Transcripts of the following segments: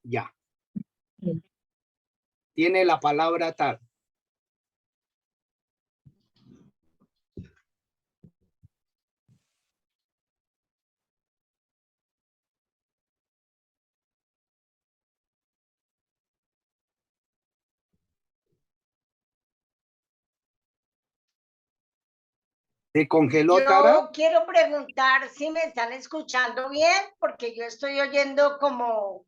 Ya. Tiene la palabra tal. ¿Se congeló, Tara? Yo quiero preguntar si me están escuchando bien, porque yo estoy oyendo como...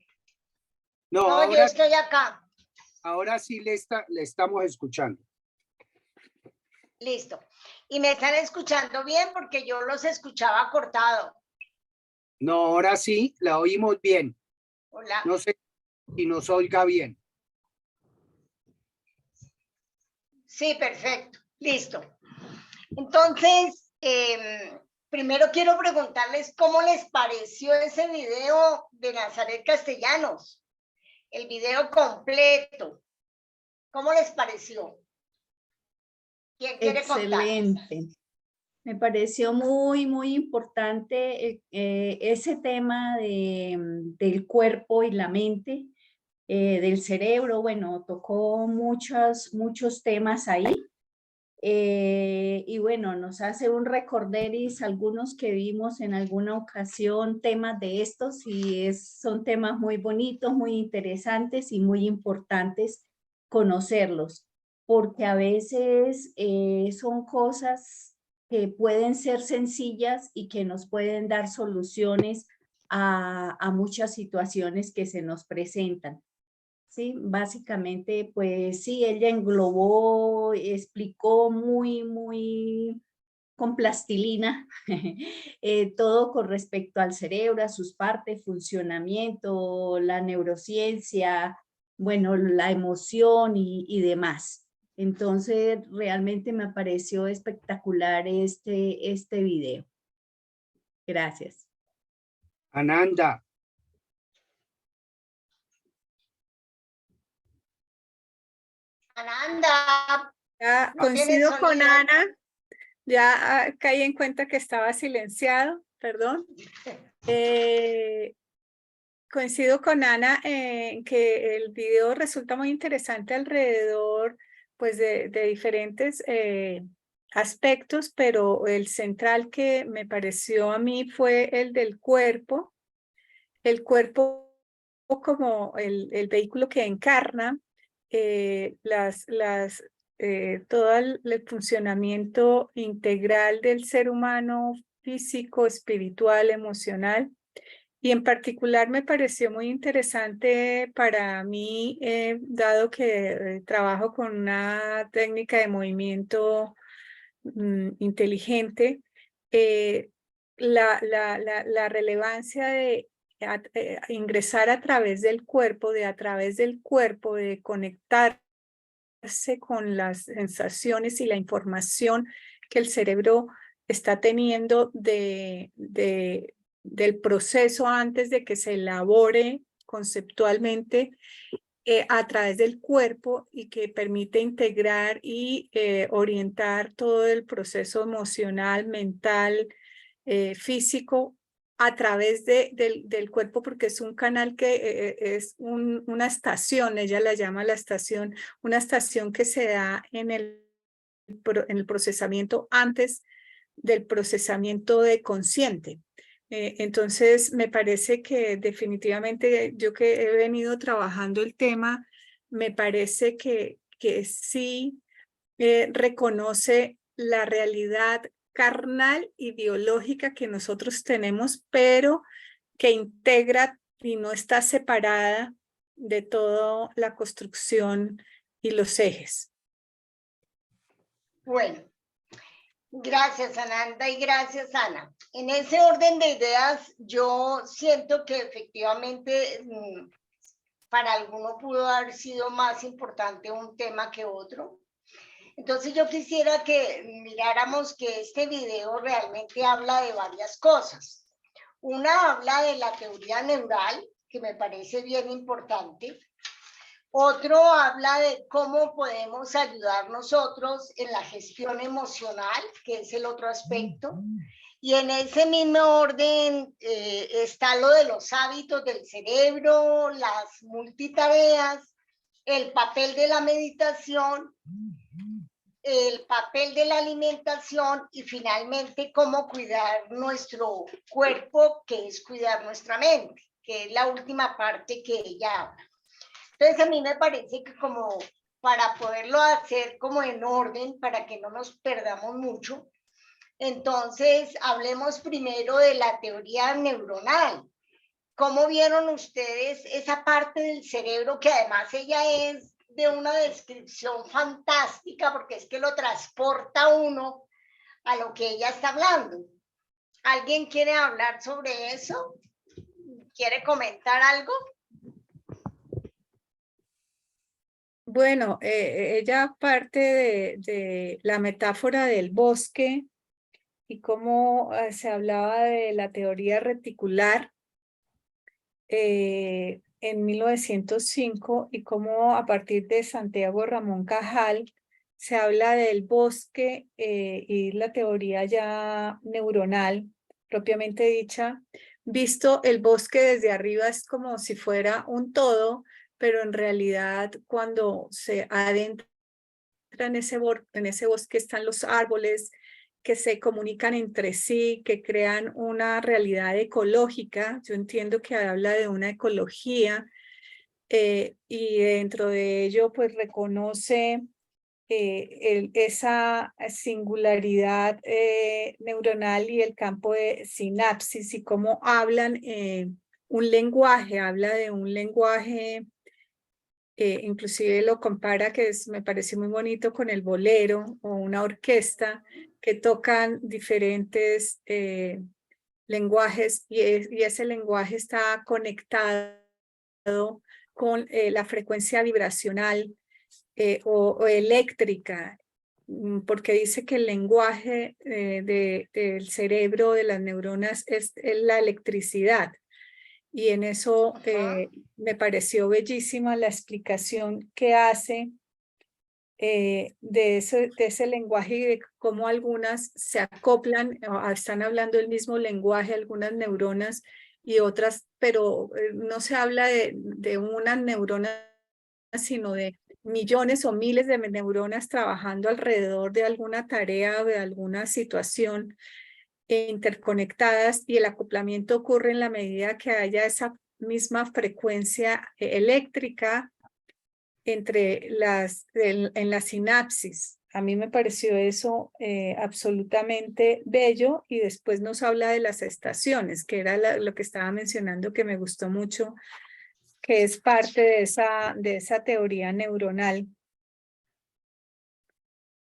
No, No, ahora, yo estoy acá. ahora sí le estamos escuchando. Listo. Y me están escuchando bien porque yo los escuchaba cortado. No, ahora sí, la oímos bien. Hola. No sé si nos oiga bien. Sí, perfecto. Listo. Entonces, primero quiero preguntarles cómo les pareció ese video de Nazaret Castellanos, el video completo. ¿Cómo les pareció? ¿Quién quiere contar? Excelente. Me pareció muy, muy importante ese tema del cuerpo y la mente, del cerebro. Bueno, tocó muchos temas ahí. Y bueno, nos hace un recorderis algunos que vimos en alguna ocasión temas de estos y son temas muy bonitos, muy interesantes y muy importantes conocerlos, porque a veces son cosas que pueden ser sencillas y que nos pueden dar soluciones a muchas situaciones que se nos presentan. Sí, básicamente, pues sí, ella englobó, explicó muy con plastilina todo con respecto al cerebro, a sus partes, funcionamiento, la neurociencia, bueno, la emoción y demás. Entonces, realmente me pareció espectacular este video. Gracias. Ananda. Ananda. Ya No tiene coincido con sonido. Ana, ya caí en cuenta que estaba silenciado, perdón. Coincido con Ana en que el video resulta muy interesante alrededor pues, de diferentes aspectos, pero el central que me pareció a mí fue el del cuerpo. El cuerpo como el vehículo que encarna todo el funcionamiento integral del ser humano, físico, espiritual, emocional. Y en particular me pareció muy interesante para mí, dado que trabajo con una técnica de movimiento inteligente, la relevancia de ingresar a través del cuerpo, de conectarse con las sensaciones y la información que el cerebro está teniendo del proceso antes de que se elabore conceptualmente a través del cuerpo y que permite integrar y orientar todo el proceso emocional, mental, físico a través del cuerpo, porque es un canal que es una estación, ella la llama la estación, una estación que se da en el procesamiento antes del procesamiento de consciente. Entonces, me parece que definitivamente yo que he venido trabajando el tema, me parece que sí reconoce la realidad carnal y biológica que nosotros tenemos, pero que integra y no está separada de toda la construcción y los ejes. Bueno, gracias Ananda y gracias Ana. En ese orden de ideas, yo siento que efectivamente para alguno pudo haber sido más importante un tema que otro. Entonces yo quisiera que miráramos que este video realmente habla de varias cosas. Una habla de la teoría neural, que me parece bien importante. Otro habla de cómo podemos ayudar nosotros en la gestión emocional, que es el otro aspecto. Y en ese mismo orden está lo de los hábitos del cerebro, las multitareas, el papel de la meditación, el papel de la alimentación y finalmente cómo cuidar nuestro cuerpo, que es cuidar nuestra mente, que es la última parte que ella habla. Entonces a mí me parece que como para poderlo hacer como en orden, para que no nos perdamos mucho, entonces hablemos primero de la teoría neuronal. ¿Cómo vieron ustedes esa parte del cerebro que además ella es de una descripción fantástica porque es que lo transporta uno a lo que ella está hablando? ¿Alguien quiere hablar sobre eso? ¿Quiere comentar algo? Bueno, ella parte de la metáfora del bosque y cómo se hablaba de la teoría reticular en 1905 y cómo a partir de Santiago Ramón Cajal se habla del bosque y la teoría ya neuronal propiamente dicha. Visto el bosque desde arriba es como si fuera un todo, pero en realidad cuando se adentra en ese bosque están los árboles que se comunican entre sí, que crean una realidad ecológica. Yo entiendo que habla de una ecología y dentro de ello pues reconoce esa singularidad neuronal y el campo de sinapsis y cómo hablan un lenguaje, habla de un lenguaje. Inclusive lo compara, me pareció muy bonito, con el bolero o una orquesta que tocan diferentes lenguajes y ese lenguaje está conectado con la frecuencia vibracional o eléctrica, porque dice que el lenguaje del cerebro, de las neuronas, es la electricidad. Y en eso me pareció bellísima la explicación que hace de ese lenguaje y de cómo algunas se acoplan, están hablando el mismo lenguaje, algunas neuronas y otras, pero no se habla de unas neuronas, sino de millones o miles de neuronas trabajando alrededor de alguna tarea o de alguna situación interconectadas, y el acoplamiento ocurre en la medida que haya esa misma frecuencia eléctrica entre en la sinapsis. A mí me pareció eso absolutamente bello, y después nos habla de las estaciones, que era lo que estaba mencionando, que me gustó mucho, que es parte de esa teoría neuronal.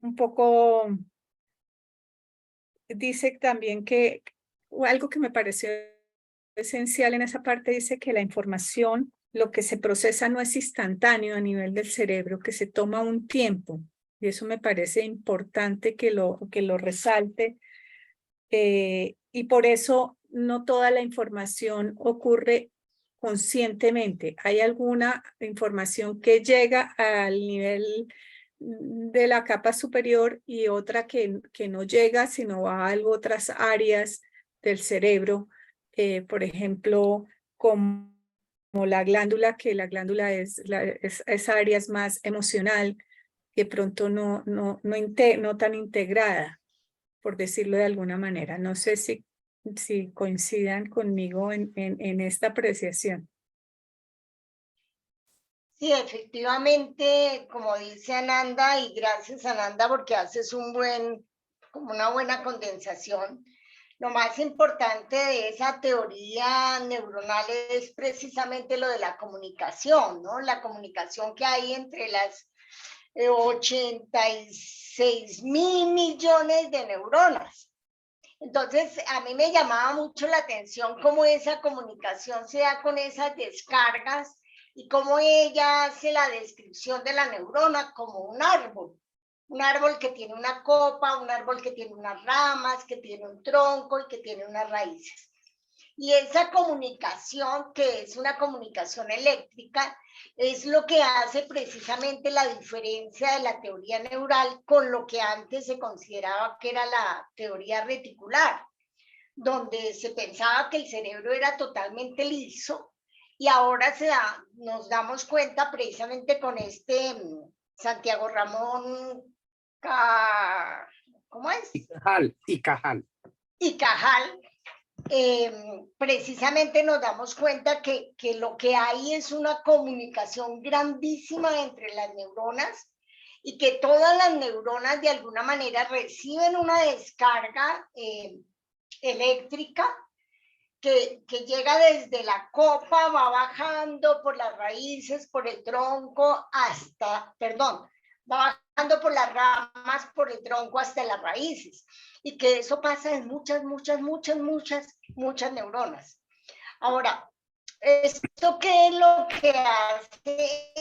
Un poco dice también que algo que me pareció esencial en esa parte, dice que la información, lo que se procesa no es instantáneo a nivel del cerebro, que se toma un tiempo, y eso me parece importante que lo resalte, y por eso no toda la información ocurre conscientemente. Hay alguna información que llega al nivel de la capa superior y otra que no llega, sino va a otras áreas del cerebro, por ejemplo, como la glándula, que la glándula es áreas más emocional, que pronto no tan integrada, por decirlo de alguna manera. No sé si coincidan conmigo en esta apreciación. Sí, efectivamente, como dice Ananda, y gracias Ananda porque haces como una buena condensación. Lo más importante de esa teoría neuronal es precisamente lo de la comunicación, ¿no? La comunicación que hay entre las 86 mil millones de neuronas. Entonces, a mí me llamaba mucho la atención cómo esa comunicación se da con esas descargas y cómo ella hace la descripción de la neurona como un árbol que tiene una copa, un árbol que tiene unas ramas, que tiene un tronco y que tiene unas raíces. Y esa comunicación, que es una comunicación eléctrica, es lo que hace precisamente la diferencia de la teoría neural con lo que antes se consideraba que era la teoría reticular. donde se pensaba que el cerebro era totalmente liso, y ahora nos damos cuenta precisamente con este Santiago Ramón, ¿cómo es? Y Cajal. Y Cajal, precisamente nos damos cuenta que lo que hay es una comunicación grandísima entre las neuronas, y que todas las neuronas de alguna manera reciben una descarga eléctrica que llega desde la copa, va bajando por las raíces, por el tronco, va bajando por las ramas, por el tronco hasta las raíces, y que eso pasa en muchas neuronas. Ahora, ¿esto qué es lo que hace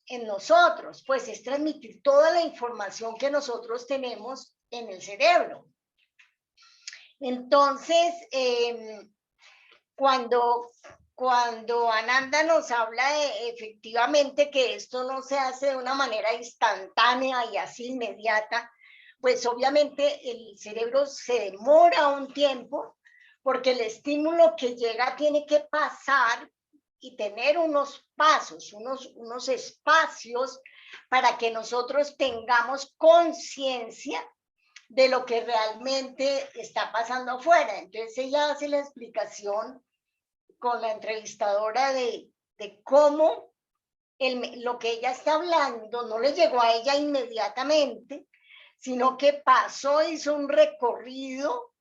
en nosotros? Pues es transmitir toda la información que nosotros tenemos en el cerebro. Entonces, cuando Ananda nos habla de efectivamente que esto no se hace de una manera instantánea y así inmediata, pues obviamente el cerebro se demora un tiempo, porque el estímulo que llega tiene que pasar y tener unos pasos, unos espacios para que nosotros tengamos conciencia de lo que realmente está pasando afuera. Entonces ella hace la explicación con la entrevistadora de cómo lo que ella está hablando no le llegó a ella inmediatamente, sino que hizo un recorrido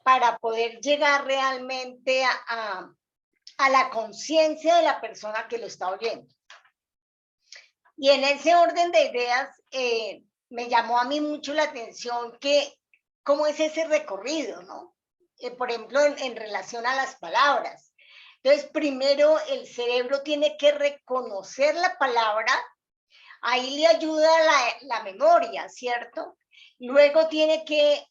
para poder llegar realmente a la conciencia de la persona que lo está oyendo. Y en ese orden de ideas, me llamó a mí mucho la atención cómo es ese recorrido, ¿no? Por ejemplo, en relación a las palabras. Entonces, primero el cerebro tiene que reconocer la palabra, ahí le ayuda la memoria, ¿cierto? Luego tiene que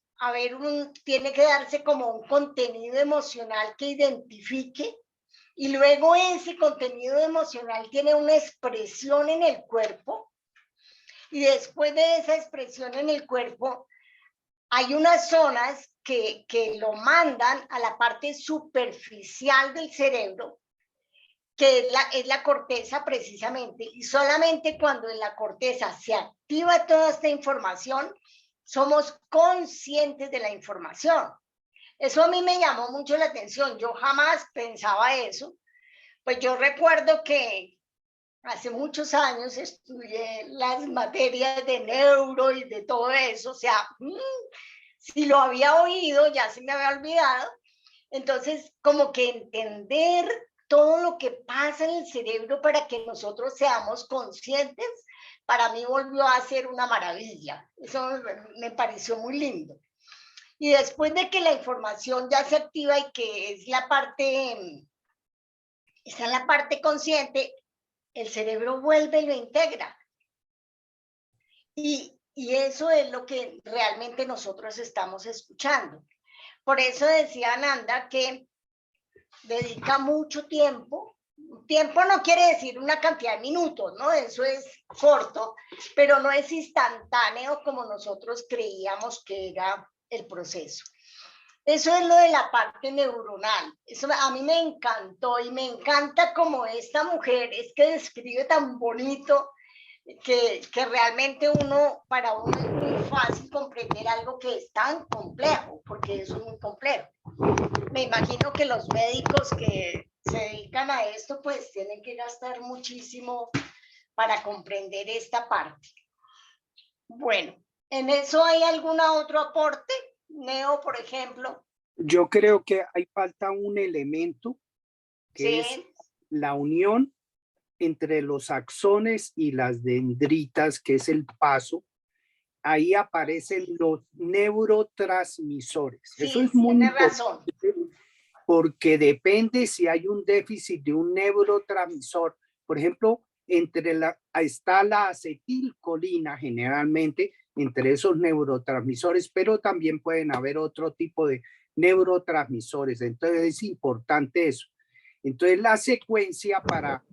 darse como un contenido emocional que identifique, y luego ese contenido emocional tiene una expresión en el cuerpo, y después de esa expresión en el cuerpo hay unas zonas que lo mandan a la parte superficial del cerebro, que es la corteza precisamente, y solamente cuando en la corteza se activa toda esta información, somos conscientes de la información. Eso a mí me llamó mucho la atención, yo jamás pensaba eso. Pues yo recuerdo que hace muchos años estudié las materias de neuro y de todo eso, o sea, si lo había oído ya se me había olvidado. Entonces, como que entender todo lo que pasa en el cerebro para que nosotros seamos conscientes, para mí volvió a ser una maravilla. Eso me pareció muy lindo. Y después de que la información ya se activa y que es la parte consciente, el cerebro vuelve y lo integra. Y eso es lo que realmente nosotros estamos escuchando. Por eso decía Ananda que dedica mucho tiempo. Tiempo no quiere decir una cantidad de minutos, ¿no? Eso es corto, pero no es instantáneo como nosotros creíamos que era el proceso. Eso es lo de la parte neuronal. Eso a mí me encantó, y me encanta como esta mujer es que describe tan bonito que realmente para uno es muy fácil comprender algo que es tan complejo, porque eso es muy complejo. Me imagino que los médicos que se dedican a esto pues tienen que gastar muchísimo para comprender esta parte. Bueno, ¿en eso hay algún otro aporte? Neo, por ejemplo. Yo creo que hay falta un elemento que es la unión entre los axones y las dendritas, que es el paso. Ahí aparecen los neurotransmisores. Sí, eso es muy importante, razón. Porque depende si hay un déficit de un neurotransmisor. Por ejemplo, está la acetilcolina generalmente entre esos neurotransmisores, pero también pueden haber otro tipo de neurotransmisores. Entonces es importante eso. Entonces la secuencia, para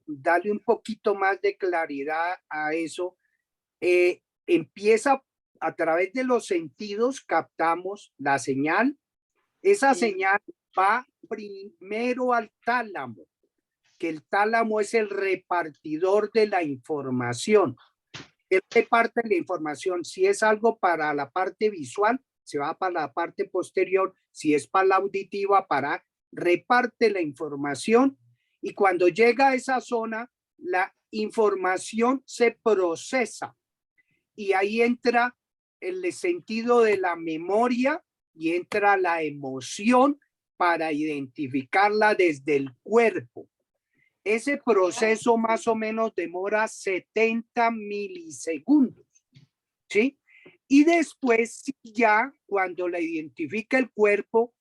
darle un poquito más de claridad a eso, empieza a través de los sentidos, captamos la señal Esa señal va primero al tálamo, que el tálamo es el repartidor de la información. Él reparte la información. Si es algo para la parte visual, se va para la parte posterior. Si es para la auditiva, reparte la información. Y cuando llega a esa zona, la información se procesa. Y ahí entra el sentido de la memoria y entra la emoción para identificarla desde el cuerpo. Ese proceso más o menos demora 70 milisegundos, ¿sí? Y después ya cuando la identifica el cuerpo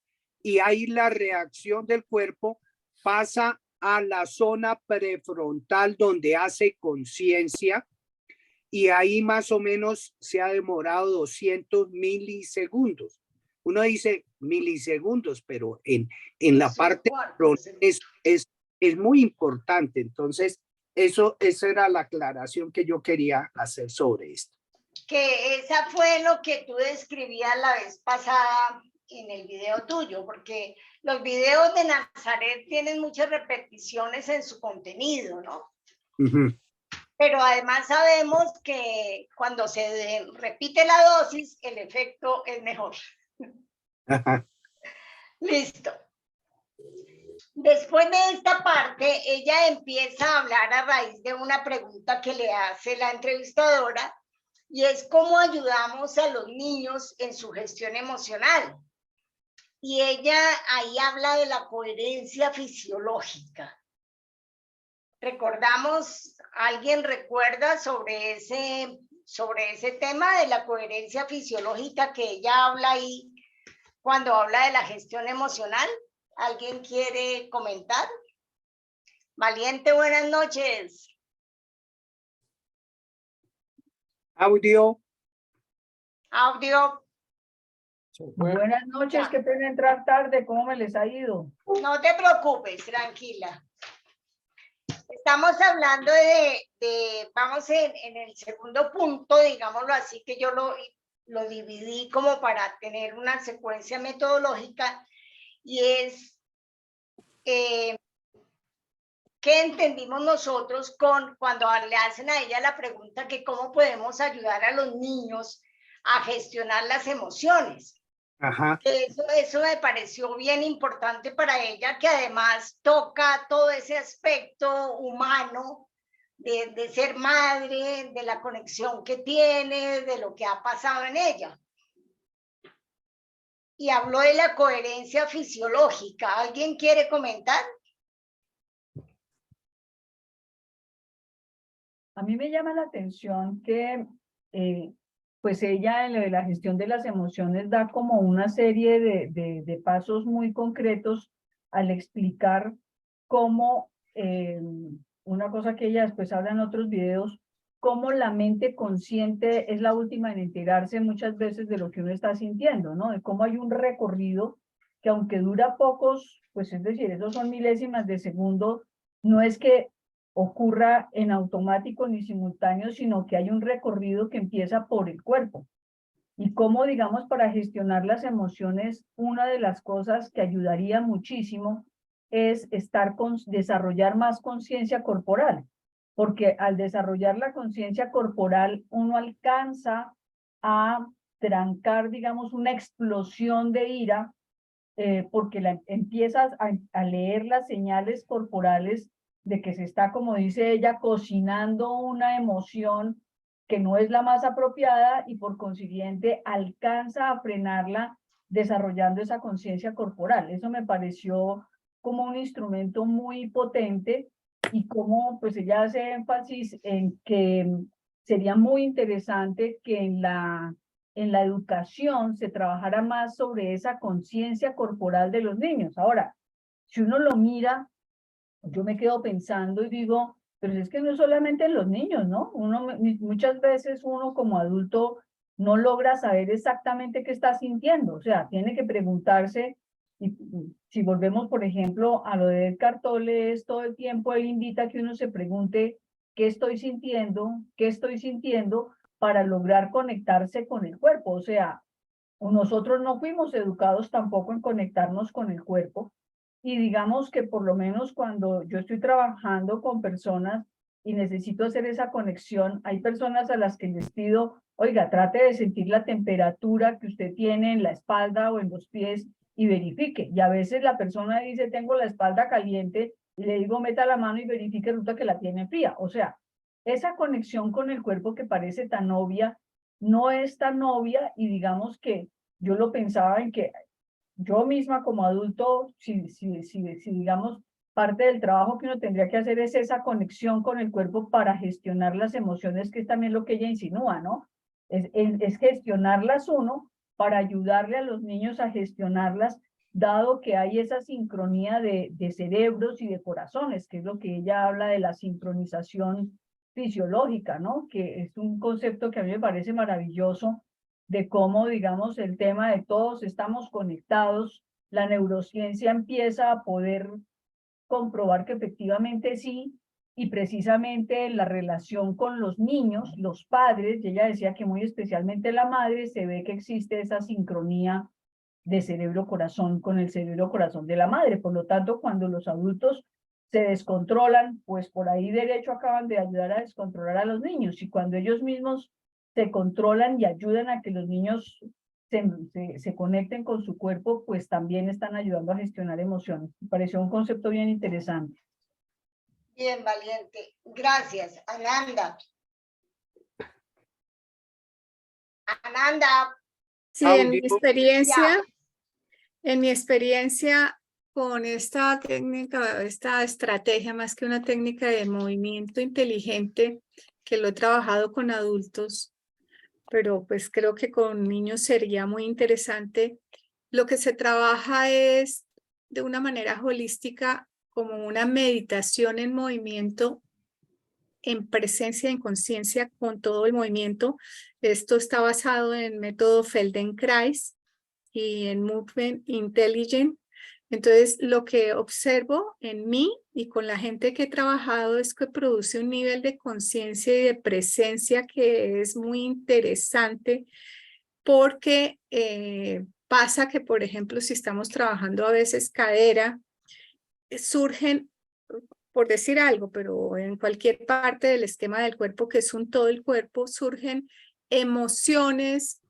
y hay la reacción del cuerpo, pasa a la zona prefrontal donde hace conciencia y ahí más o menos se ha demorado 200 milisegundos. Uno dice milisegundos, pero en la parte es muy importante. Entonces, esa era la aclaración que yo quería hacer sobre esto. Que esa fue lo que tú describías la vez pasada en el video tuyo, porque los videos de Nazaret tienen muchas repeticiones en su contenido, ¿no? Pero además sabemos que cuando se repite la dosis, el efecto es mejor. Listo. Después de esta parte, ella empieza a hablar a raíz de una pregunta que le hace la entrevistadora, y es cómo ayudamos a los niños en su gestión emocional. Y ella ahí habla de la coherencia fisiológica. Recordamos, ¿alguien recuerda sobre ese tema de la coherencia fisiológica que ella habla ahí cuando habla de la gestión emocional? ¿Alguien quiere comentar? Valiente, buenas noches. Audio. Audio. Buenas noches, qué pena entrar tarde, ¿cómo me les ha ido? No te preocupes, tranquila. Estamos hablando vamos en el segundo punto, digámoslo así, que yo lo dividí como para tener una secuencia metodológica, y es ¿qué entendimos nosotros cuando le hacen a ella la pregunta que cómo podemos ayudar a los niños a gestionar las emociones? Ajá. Eso me pareció bien importante para ella, que además toca todo ese aspecto humano de ser madre, de la conexión que tiene, de lo que ha pasado en ella. Y habló de la coherencia fisiológica. ¿Alguien quiere comentar? A mí me llama la atención que pues ella en lo de la gestión de las emociones da como una serie de pasos muy concretos al explicar cómo, una cosa que ella después habla en otros videos, cómo la mente consciente es la última en enterarse muchas veces de lo que uno está sintiendo, ¿no? De cómo hay un recorrido que aunque dura pocos, pues es decir, esos son milésimas de segundo, no es que ocurra en automático ni simultáneo, sino que hay un recorrido que empieza por el cuerpo. Y cómo, digamos, para gestionar las emociones, una de las cosas que ayudaría muchísimo es desarrollar más conciencia corporal, porque al desarrollar la conciencia corporal, uno alcanza a trancar, digamos, una explosión de ira, porque empiezas a leer las señales corporales de que se está, como dice ella, cocinando una emoción que no es la más apropiada y por consiguiente alcanza a frenarla desarrollando esa conciencia corporal. Eso me pareció como un instrumento muy potente y como pues ella hace énfasis en que sería muy interesante que en la educación se trabajara más sobre esa conciencia corporal de los niños. Ahora, si uno lo mira, yo me quedo pensando y digo, pero es que no es solamente en los niños, ¿no? Muchas veces uno como adulto no logra saber exactamente qué está sintiendo, o sea, tiene que preguntarse, y si volvemos, por ejemplo, a lo de Eckhart Tolle, es todo el tiempo él invita a que uno se pregunte qué estoy sintiendo para lograr conectarse con el cuerpo, o sea, nosotros no fuimos educados tampoco en conectarnos con el cuerpo. Y digamos que por lo menos cuando yo estoy trabajando con personas y necesito hacer esa conexión, hay personas a las que les pido, oiga, trate de sentir la temperatura que usted tiene en la espalda o en los pies y verifique. Y a veces la persona dice, tengo la espalda caliente, y le digo, meta la mano y verifique, resulta que la tiene fría. O sea, esa conexión con el cuerpo que parece tan obvia, no es tan obvia, y digamos que yo lo pensaba en que yo misma como adulto, si digamos, parte del trabajo que uno tendría que hacer es esa conexión con el cuerpo para gestionar las emociones, que es también lo que ella insinúa, ¿no? Es gestionarlas uno para ayudarle a los niños a gestionarlas, dado que hay esa sincronía de cerebros y de corazones, que es lo que ella habla de la sincronización fisiológica, ¿no? Que es un concepto que a mí me parece maravilloso, de cómo, digamos, el tema de todos estamos conectados, la neurociencia empieza a poder comprobar que efectivamente sí, y precisamente la relación con los niños, los padres, y ella decía que muy especialmente la madre, se ve que existe esa sincronía de cerebro-corazón con el cerebro-corazón de la madre. Por lo tanto, cuando los adultos se descontrolan, pues por ahí derecho acaban de ayudar a descontrolar a los niños, y cuando ellos mismos se controlan y ayudan a que los niños se conecten con su cuerpo, pues también están ayudando a gestionar emociones. Me pareció un concepto bien interesante. Bien, Valiente. Gracias, Ananda. Ananda. Sí, Audio. en mi experiencia con esta técnica, esta estrategia, más que una técnica de movimiento inteligente, que lo he trabajado con adultos, pero pues creo que con niños sería muy interesante. Lo que se trabaja es de una manera holística, como una meditación en movimiento, en presencia, en conciencia con todo el movimiento. Esto está basado en método Feldenkrais y en Movement Intelligent. Entonces, lo que observo en mí y con la gente que he trabajado es que produce un nivel de conciencia y de presencia que es muy interesante, porque pasa que, por ejemplo, si estamos trabajando a veces cadera, surgen, por decir algo, pero en cualquier parte del esquema del cuerpo, que es un todo el cuerpo, surgen emociones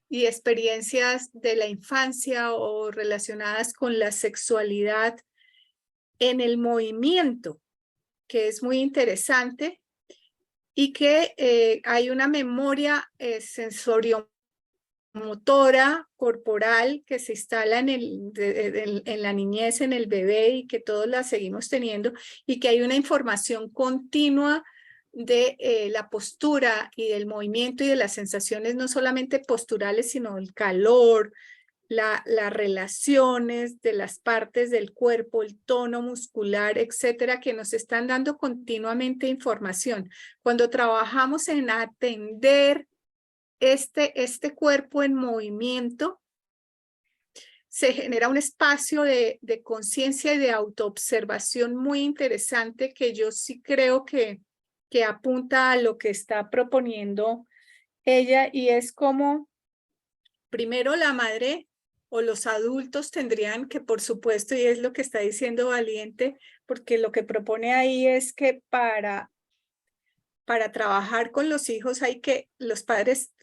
y experiencias de la infancia o relacionadas con la sexualidad en el movimiento, que es muy interesante, y que hay una memoria sensoriomotora corporal que se instala en la niñez, en el bebé, y que todos la seguimos teniendo, y que hay una información continua de la postura y del movimiento y de las sensaciones, no solamente posturales, sino el calor, las relaciones de las partes del cuerpo, el tono muscular, etcétera, que nos están dando continuamente información. Cuando trabajamos en atender este cuerpo en movimiento, se genera un espacio de conciencia y de autoobservación muy interesante, que yo sí creo que apunta a lo que está proponiendo ella, y es como primero la madre o los adultos tendrían que, por supuesto, y es lo que está diciendo Valiente, porque lo que propone ahí es que para trabajar con los hijos los padres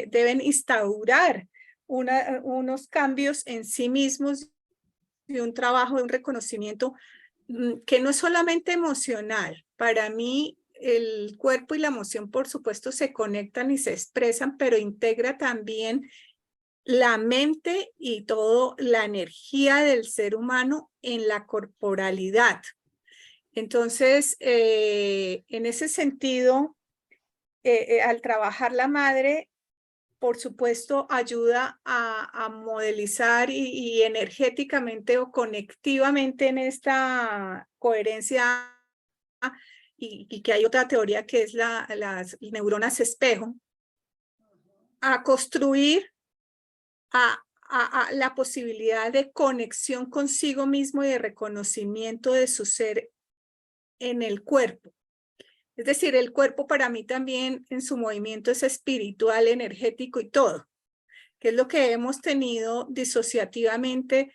deben instaurar unos cambios en sí mismos, y un trabajo de un reconocimiento que no es solamente emocional. Para mí, el cuerpo y la emoción, por supuesto, se conectan y se expresan, pero integra también la mente y toda la energía del ser humano en la corporalidad. Entonces, en ese sentido, al trabajar la madre, por supuesto, ayuda a modelizar y energéticamente o conectivamente en esta coherencia, y que hay otra teoría que es las neuronas espejo, a construir a la posibilidad de conexión consigo mismo y de reconocimiento de su ser en el cuerpo. Es decir, el cuerpo para mí también en su movimiento es espiritual, energético y todo. que es lo que hemos tenido disociativamente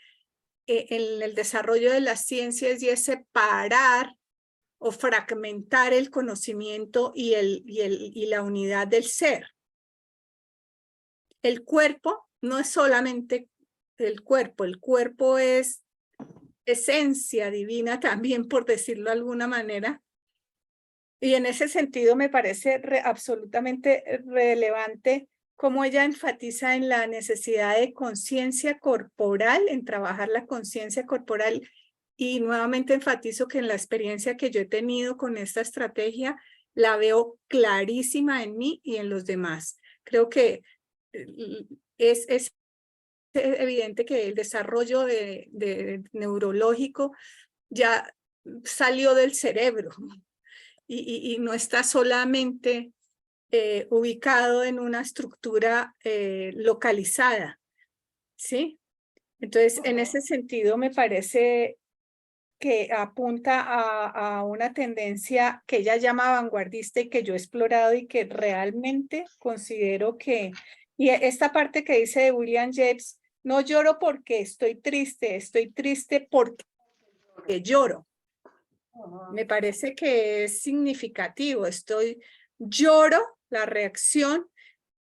en el desarrollo de las ciencias, y es separar o fragmentar el conocimiento y la unidad del ser. El cuerpo no es solamente el cuerpo es esencia divina también, por decirlo de alguna manera. Y en ese sentido me parece absolutamente relevante cómo ella enfatiza en la necesidad de conciencia corporal, en trabajar la conciencia corporal. Y nuevamente enfatizo que en la experiencia que yo he tenido con esta estrategia, la veo clarísima en mí y en los demás. Creo que es evidente que el desarrollo neurológico ya salió del cerebro y no está solamente ubicado en una estructura localizada, ¿sí? Entonces, en ese sentido, me parece que apunta a una tendencia que ella llama vanguardista y que yo he explorado y que realmente considero que, y esta parte que dice de William James, no lloro porque estoy triste porque lloro. Me parece que es significativo, lloro la reacción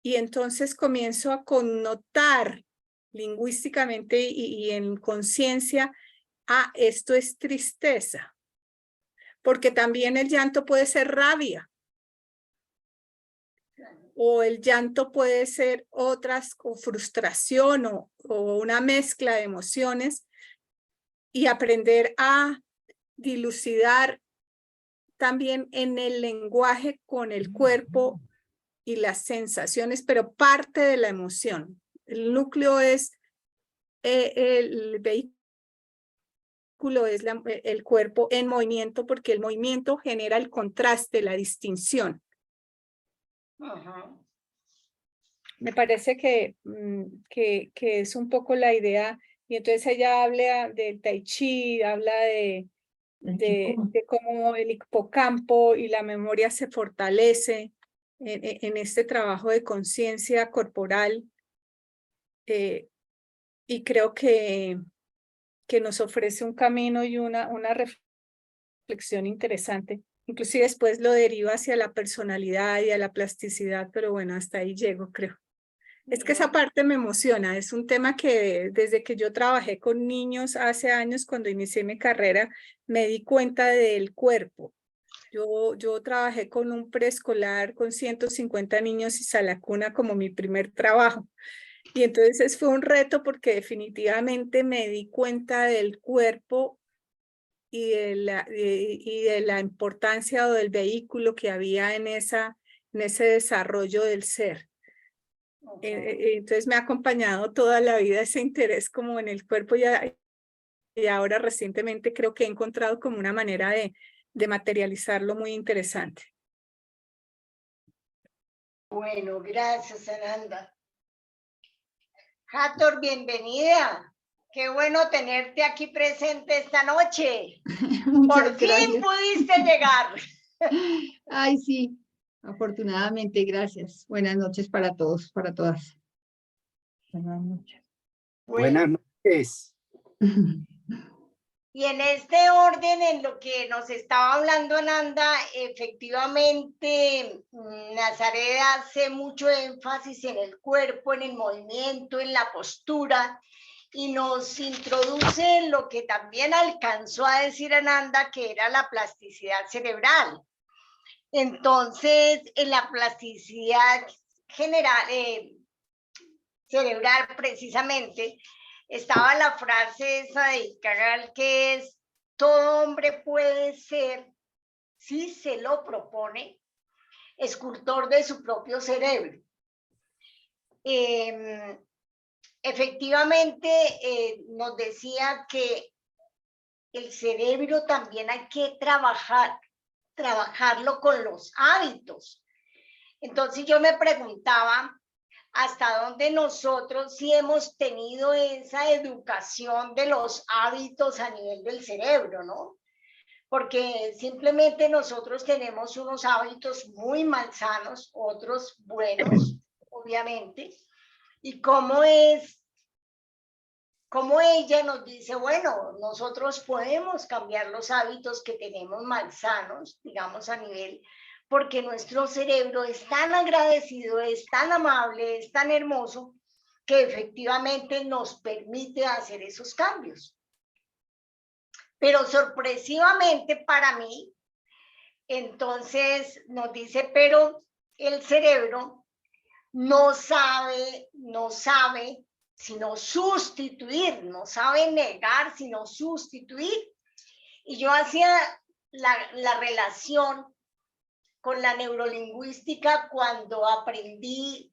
y entonces comienzo a connotar lingüísticamente y en conciencia, esto es tristeza, porque también el llanto puede ser rabia, o el llanto puede ser otras, o frustración, o una mezcla de emociones, y aprender a dilucidar también en el lenguaje con el cuerpo y las sensaciones, pero parte de la emoción. El núcleo es el vehículo, es el cuerpo en movimiento, porque el movimiento genera el contraste, la distinción. Me parece que es un poco la idea, y entonces ella habla del tai chi, habla de cómo el hipocampo y la memoria se fortalece en este trabajo de conciencia corporal, y creo que nos ofrece un camino y una reflexión interesante. Inclusive después lo deriva hacia la personalidad y a la plasticidad, pero bueno, hasta ahí llego, creo. Es que esa parte me emociona, es un tema que desde que yo trabajé con niños hace años, cuando inicié mi carrera, me di cuenta del cuerpo. Yo trabajé con un preescolar con 150 niños y sala cuna como mi primer trabajo. Y entonces fue un reto porque definitivamente me di cuenta del cuerpo y de la importancia o del vehículo que había en ese desarrollo del ser. Entonces me ha acompañado toda la vida ese interés como en el cuerpo, y ahora recientemente creo que he encontrado como una manera de materializarlo muy interesante. Bueno, gracias, Ananda. Hathor, bienvenida. Qué bueno tenerte aquí presente esta noche. Por fin pudiste llegar. Ay, sí, afortunadamente, gracias. Buenas noches para todos, para todas. Buenas noches. Buenas noches. Y en este orden, en lo que nos estaba hablando Ananda, efectivamente, Nazaret hace mucho énfasis en el cuerpo, en el movimiento, en la postura, y nos introduce en lo que también alcanzó a decir Ananda, que era la plasticidad cerebral. Entonces, en la plasticidad general, cerebral precisamente, estaba la frase esa de Cagal, que es: todo hombre puede ser, si se lo propone, escultor de su propio cerebro. Efectivamente, nos decía que el cerebro también hay que trabajarlo con los hábitos. Entonces yo me preguntaba hasta dónde nosotros sí hemos tenido esa educación de los hábitos a nivel del cerebro, ¿no? Porque simplemente nosotros tenemos unos hábitos muy malsanos, otros buenos, obviamente, y cómo ella nos dice, bueno, nosotros podemos cambiar los hábitos que tenemos malsanos, digamos a nivel, porque nuestro cerebro es tan agradecido, es tan amable, es tan hermoso, que efectivamente nos permite hacer esos cambios. Pero sorpresivamente para mí, entonces nos dice, pero el cerebro no sabe sino sustituir, no sabe negar, sino sustituir. Y yo hacía la relación con la neurolingüística cuando aprendí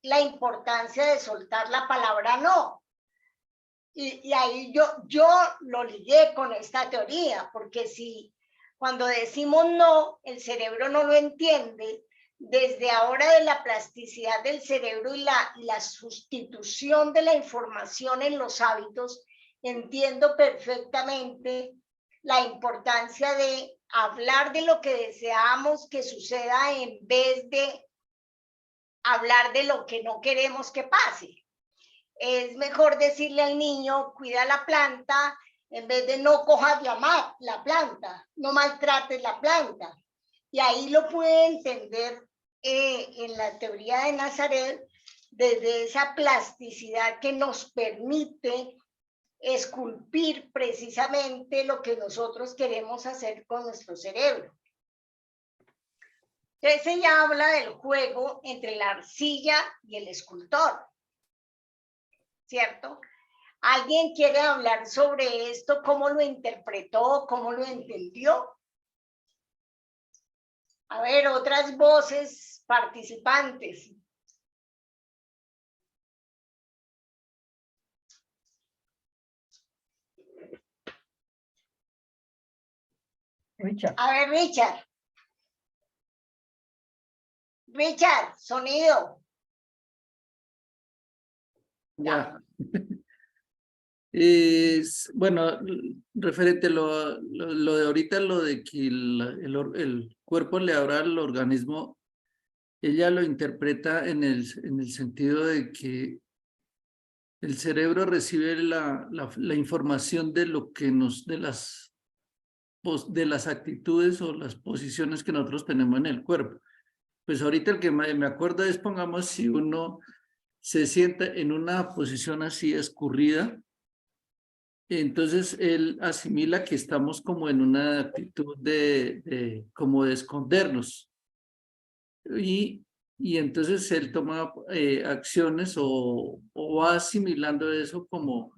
la importancia de soltar la palabra no. Y ahí yo lo ligué con esta teoría, porque si cuando decimos no, el cerebro no lo entiende, desde ahora de la plasticidad del cerebro y la sustitución de la información en los hábitos, entiendo perfectamente la importancia de hablar de lo que deseamos que suceda en vez de hablar de lo que no queremos que pase. Es mejor decirle al niño, cuida la planta, en vez de no cojas la planta, no maltrates la planta. Y ahí lo pude entender en la teoría de Nazaret, desde esa plasticidad que nos permite esculpir precisamente lo que nosotros queremos hacer con nuestro cerebro. Entonces ella habla del juego entre la arcilla y el escultor, ¿cierto? ¿Alguien quiere hablar sobre esto? ¿Cómo lo interpretó? ¿Cómo lo entendió? A ver, otras voces participantes. Richard. A ver, Richard. Richard, sonido. Ya. Bueno, referente a lo de ahorita, lo de que el cuerpo le habla al organismo, ella lo interpreta en el sentido de que el cerebro recibe la información de lo que de las actitudes o las posiciones que nosotros tenemos en el cuerpo. Pues ahorita el que me acuerdo es, pongamos, si uno se sienta en una posición así escurrida, entonces él asimila que estamos como en una actitud como de escondernos. Y entonces él toma acciones o va asimilando eso como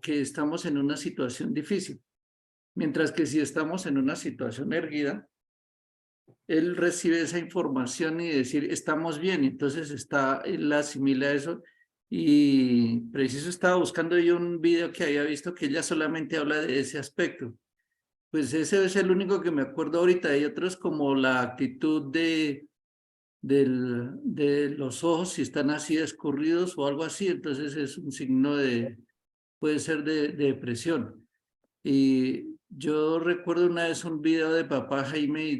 que estamos en una situación difícil. Mientras que si estamos en una situación erguida, él recibe esa información y decir, estamos bien, entonces él asimila eso. Y preciso estaba buscando yo un video que había visto que ella solamente habla de ese aspecto. Pues ese es el único que me acuerdo ahorita. Hay otros como la actitud de los ojos, si están así escurridos o algo así, entonces es un signo puede ser de depresión. Y yo recuerdo una vez un video de papá Jaime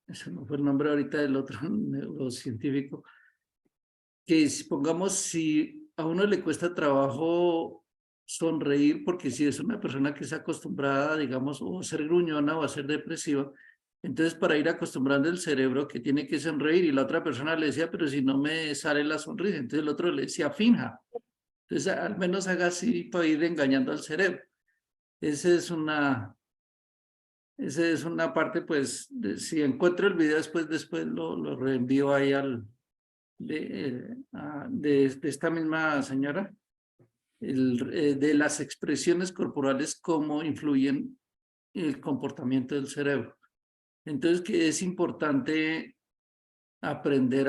ese no fue el nombre ahorita del otro neurocientífico, que pongamos, si a uno le cuesta trabajo sonreír, porque si es una persona que está acostumbrada, digamos, o a ser gruñona o a ser depresiva, entonces para ir acostumbrando el cerebro que tiene que sonreír, y la otra persona le decía, pero si no me sale la sonrisa, entonces el otro le decía, finja. Entonces al menos haga así para ir engañando al cerebro. Esa es una parte, pues, si encuentro el video después lo reenvío ahí de esta misma señora, de las expresiones corporales, cómo influyen el comportamiento del cerebro. Entonces, que es importante aprender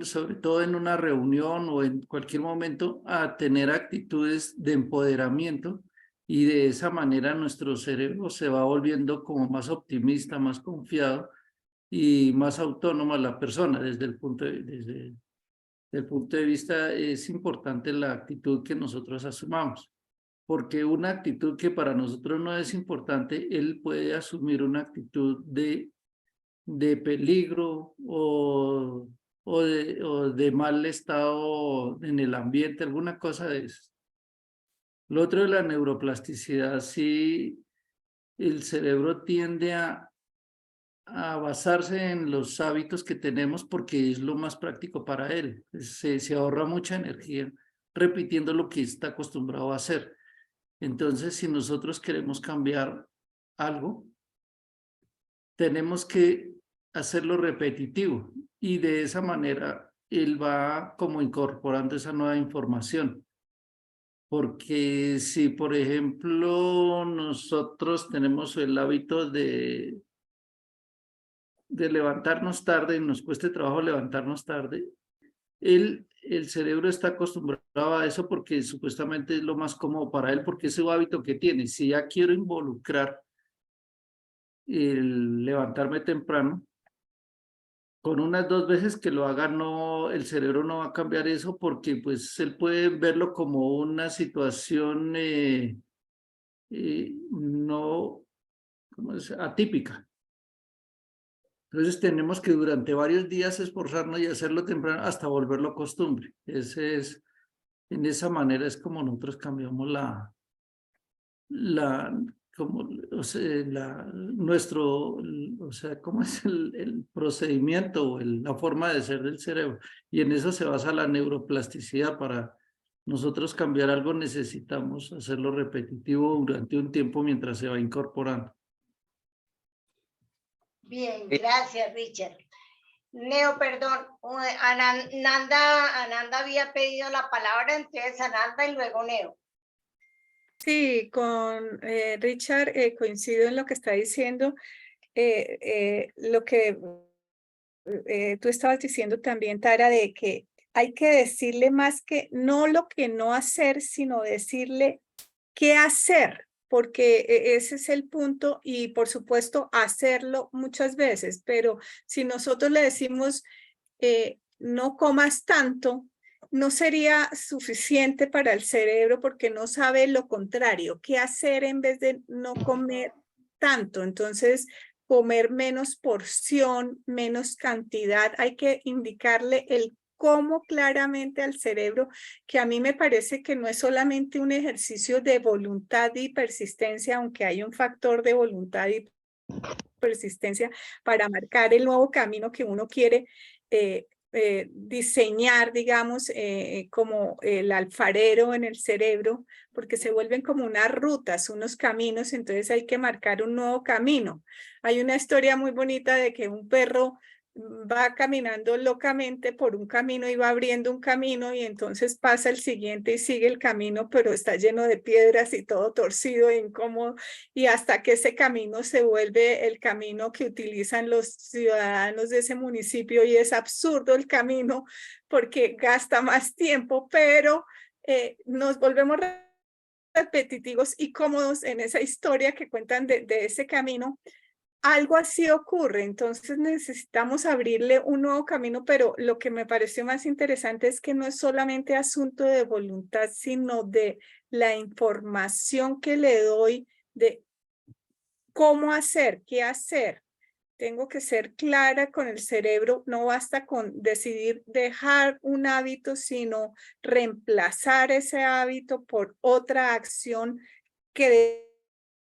sobre todo en una reunión o en cualquier momento, a tener actitudes de empoderamiento, y de esa manera nuestro cerebro se va volviendo como más optimista, más confiado y más autónoma la persona. Desde el punto de vista, es importante la actitud que nosotros asumamos, porque una actitud que para nosotros no es importante, él puede asumir una actitud de de peligro o de mal estado en el ambiente, alguna cosa de eso. Lo otro de la neuroplasticidad, sí, el cerebro tiende a basarse en los hábitos que tenemos porque es lo más práctico para él. Se ahorra mucha energía repitiendo lo que está acostumbrado a hacer. Entonces, si nosotros queremos cambiar algo, tenemos que hacerlo repetitivo y de esa manera él va como incorporando esa nueva información. Porque si, por ejemplo, nosotros tenemos el hábito de levantarnos tarde y nos cueste trabajo levantarnos tarde, el cerebro está acostumbrado a eso porque supuestamente es lo más cómodo para él, porque es su hábito que tiene. Si ya quiero involucrar el levantarme temprano, con unas 2 veces que lo haga, no, el cerebro no va a cambiar eso porque pues él puede verlo como una situación no, ¿cómo es? Atípica. Entonces tenemos que durante varios días esforzarnos y hacerlo temprano hasta volverlo costumbre. En esa manera es como nosotros cambiamos cómo es el procedimiento o la forma de ser del cerebro. Y en eso se basa la neuroplasticidad. Para nosotros cambiar algo necesitamos hacerlo repetitivo durante un tiempo mientras se va incorporando. Bien, gracias, Richard. Neo, perdón, Ananda había pedido la palabra, entonces Ananda y luego Neo. Sí, con Richard coincido en lo que está diciendo. Lo que tú estabas diciendo también, Tara, de que hay que decirle más que no lo que no hacer, sino decirle qué hacer, porque ese es el punto y por supuesto hacerlo muchas veces, pero si nosotros le decimos no comas tanto, no sería suficiente para el cerebro porque no sabe lo contrario, qué hacer en vez de no comer tanto. Entonces, comer menos porción, menos cantidad, hay que indicarle el cómo claramente al cerebro, que a mí me parece que no es solamente un ejercicio de voluntad y persistencia, aunque hay un factor de voluntad y persistencia para marcar el nuevo camino que uno quiere diseñar, digamos, como el alfarero en el cerebro, porque se vuelven como unas rutas, unos caminos, entonces hay que marcar un nuevo camino. Hay una historia muy bonita de que un perro va caminando locamente por un camino y va abriendo un camino y entonces pasa el siguiente y sigue el camino, pero está lleno de piedras y todo torcido e incómodo, y hasta que ese camino se vuelve el camino que utilizan los ciudadanos de ese municipio, y es absurdo el camino porque gasta más tiempo, pero nos volvemos repetitivos y cómodos en esa historia que cuentan de ese camino. Algo así ocurre, entonces necesitamos abrirle un nuevo camino, pero lo que me pareció más interesante es que no es solamente asunto de voluntad, sino de la información que le doy de cómo hacer, qué hacer. Tengo que ser clara con el cerebro, no basta con decidir dejar un hábito, sino reemplazar ese hábito por otra acción que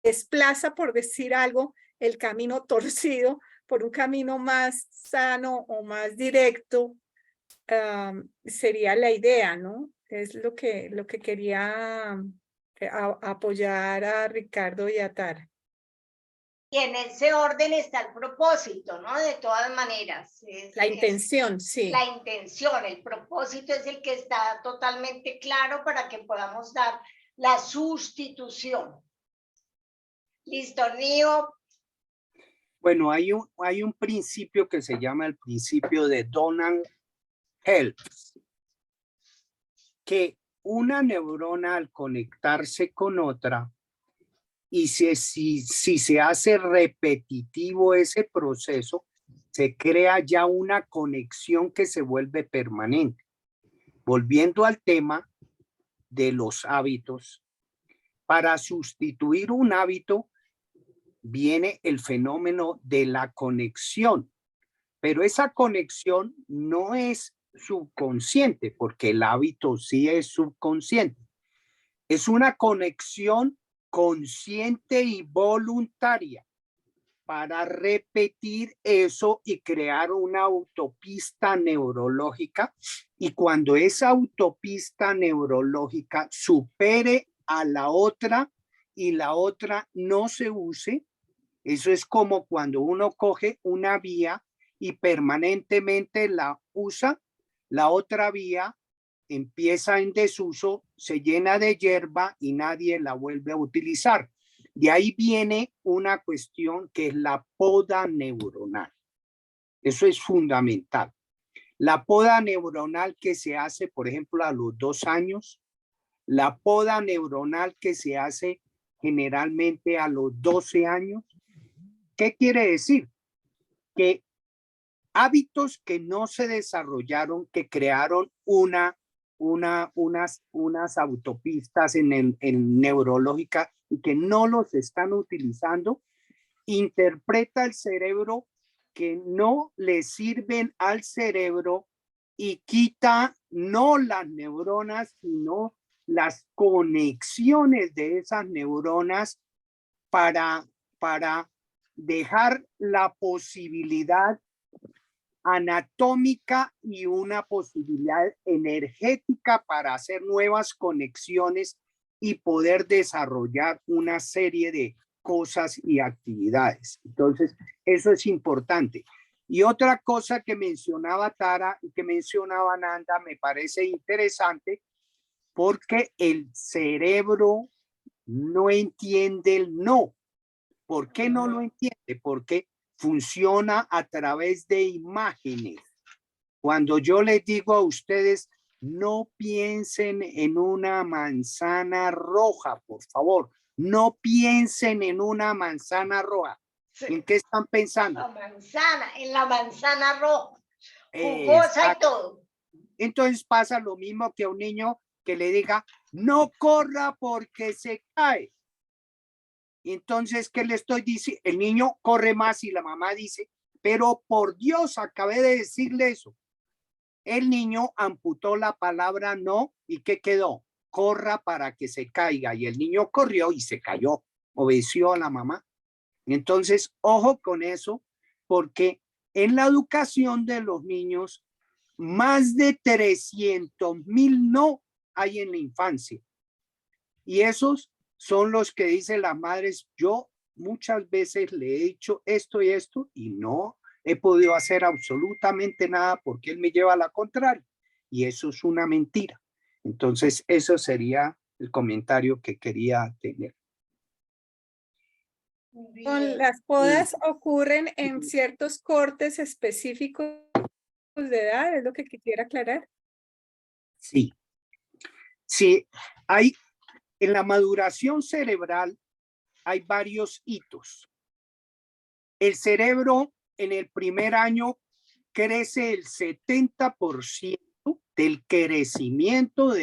desplaza, por decir algo, el camino torcido por un camino más sano o más directo. Sería la idea, ¿no? Es lo que quería apoyar a Ricardo y a Tara. Y en ese orden está el propósito, ¿no? De todas maneras. La intención, sí. La intención, el propósito es el que está totalmente claro para que podamos dar la sustitución. Listo, Neo. Bueno, hay un principio que se llama el principio de Donald Helms, que una neurona al conectarse con otra, y si se hace repetitivo ese proceso, se crea ya una conexión que se vuelve permanente. Volviendo al tema de los hábitos, para sustituir un hábito, viene el fenómeno de la conexión. pero esa conexión no es subconsciente, porque el hábito sí es subconsciente. Es una conexión consciente y voluntaria para repetir eso y crear una autopista neurológica. Y cuando esa autopista neurológica supere a la otra y la otra no se use, eso es como cuando uno coge una vía y permanentemente la usa, la otra vía empieza en desuso, se llena de hierba y nadie la vuelve a utilizar. De ahí viene una cuestión que es la poda neuronal. Eso es fundamental. La poda neuronal que se hace, por ejemplo, a los 2 años, la poda neuronal que se hace generalmente a los 12 años. ¿Qué quiere decir? Que hábitos que no se desarrollaron, que crearon unas autopistas en neurológica y que no los están utilizando, interpreta el cerebro que no le sirven al cerebro y quita no las neuronas, sino las conexiones de esas neuronas para dejar la posibilidad anatómica y una posibilidad energética para hacer nuevas conexiones y poder desarrollar una serie de cosas y actividades. Entonces, eso es importante. Y otra cosa que mencionaba Tara y que mencionaba Nanda me parece interesante, porque el cerebro no entiende el no. ¿Por qué no lo entiende? Porque funciona a través de imágenes. Cuando yo les digo a ustedes, no piensen en una manzana roja, por favor. No piensen en una manzana roja. Sí. ¿En qué están pensando? En la manzana roja, jugosa y todo. Entonces pasa lo mismo que a un niño que le diga, no corra porque se cae. Entonces, ¿qué le estoy diciendo? El niño corre más y la mamá dice, pero por Dios, acabé de decirle eso. El niño amputó la palabra no y ¿qué quedó? Corra para que se caiga. Y el niño corrió y se cayó, obedeció a la mamá. Entonces, ojo con eso, porque en la educación de los niños, más de 300,000 no hay en la infancia. Y esos son los que dicen las madres, yo muchas veces le he dicho esto y esto y no he podido hacer absolutamente nada porque él me lleva a la contraria. Y eso es una mentira. Entonces, eso sería el comentario que quería tener. Con las podas ocurren en ciertos cortes específicos de edad, es lo que quisiera aclarar. Sí. Sí, hay en la maduración cerebral hay varios hitos. El cerebro en el primer año crece el 70% del crecimiento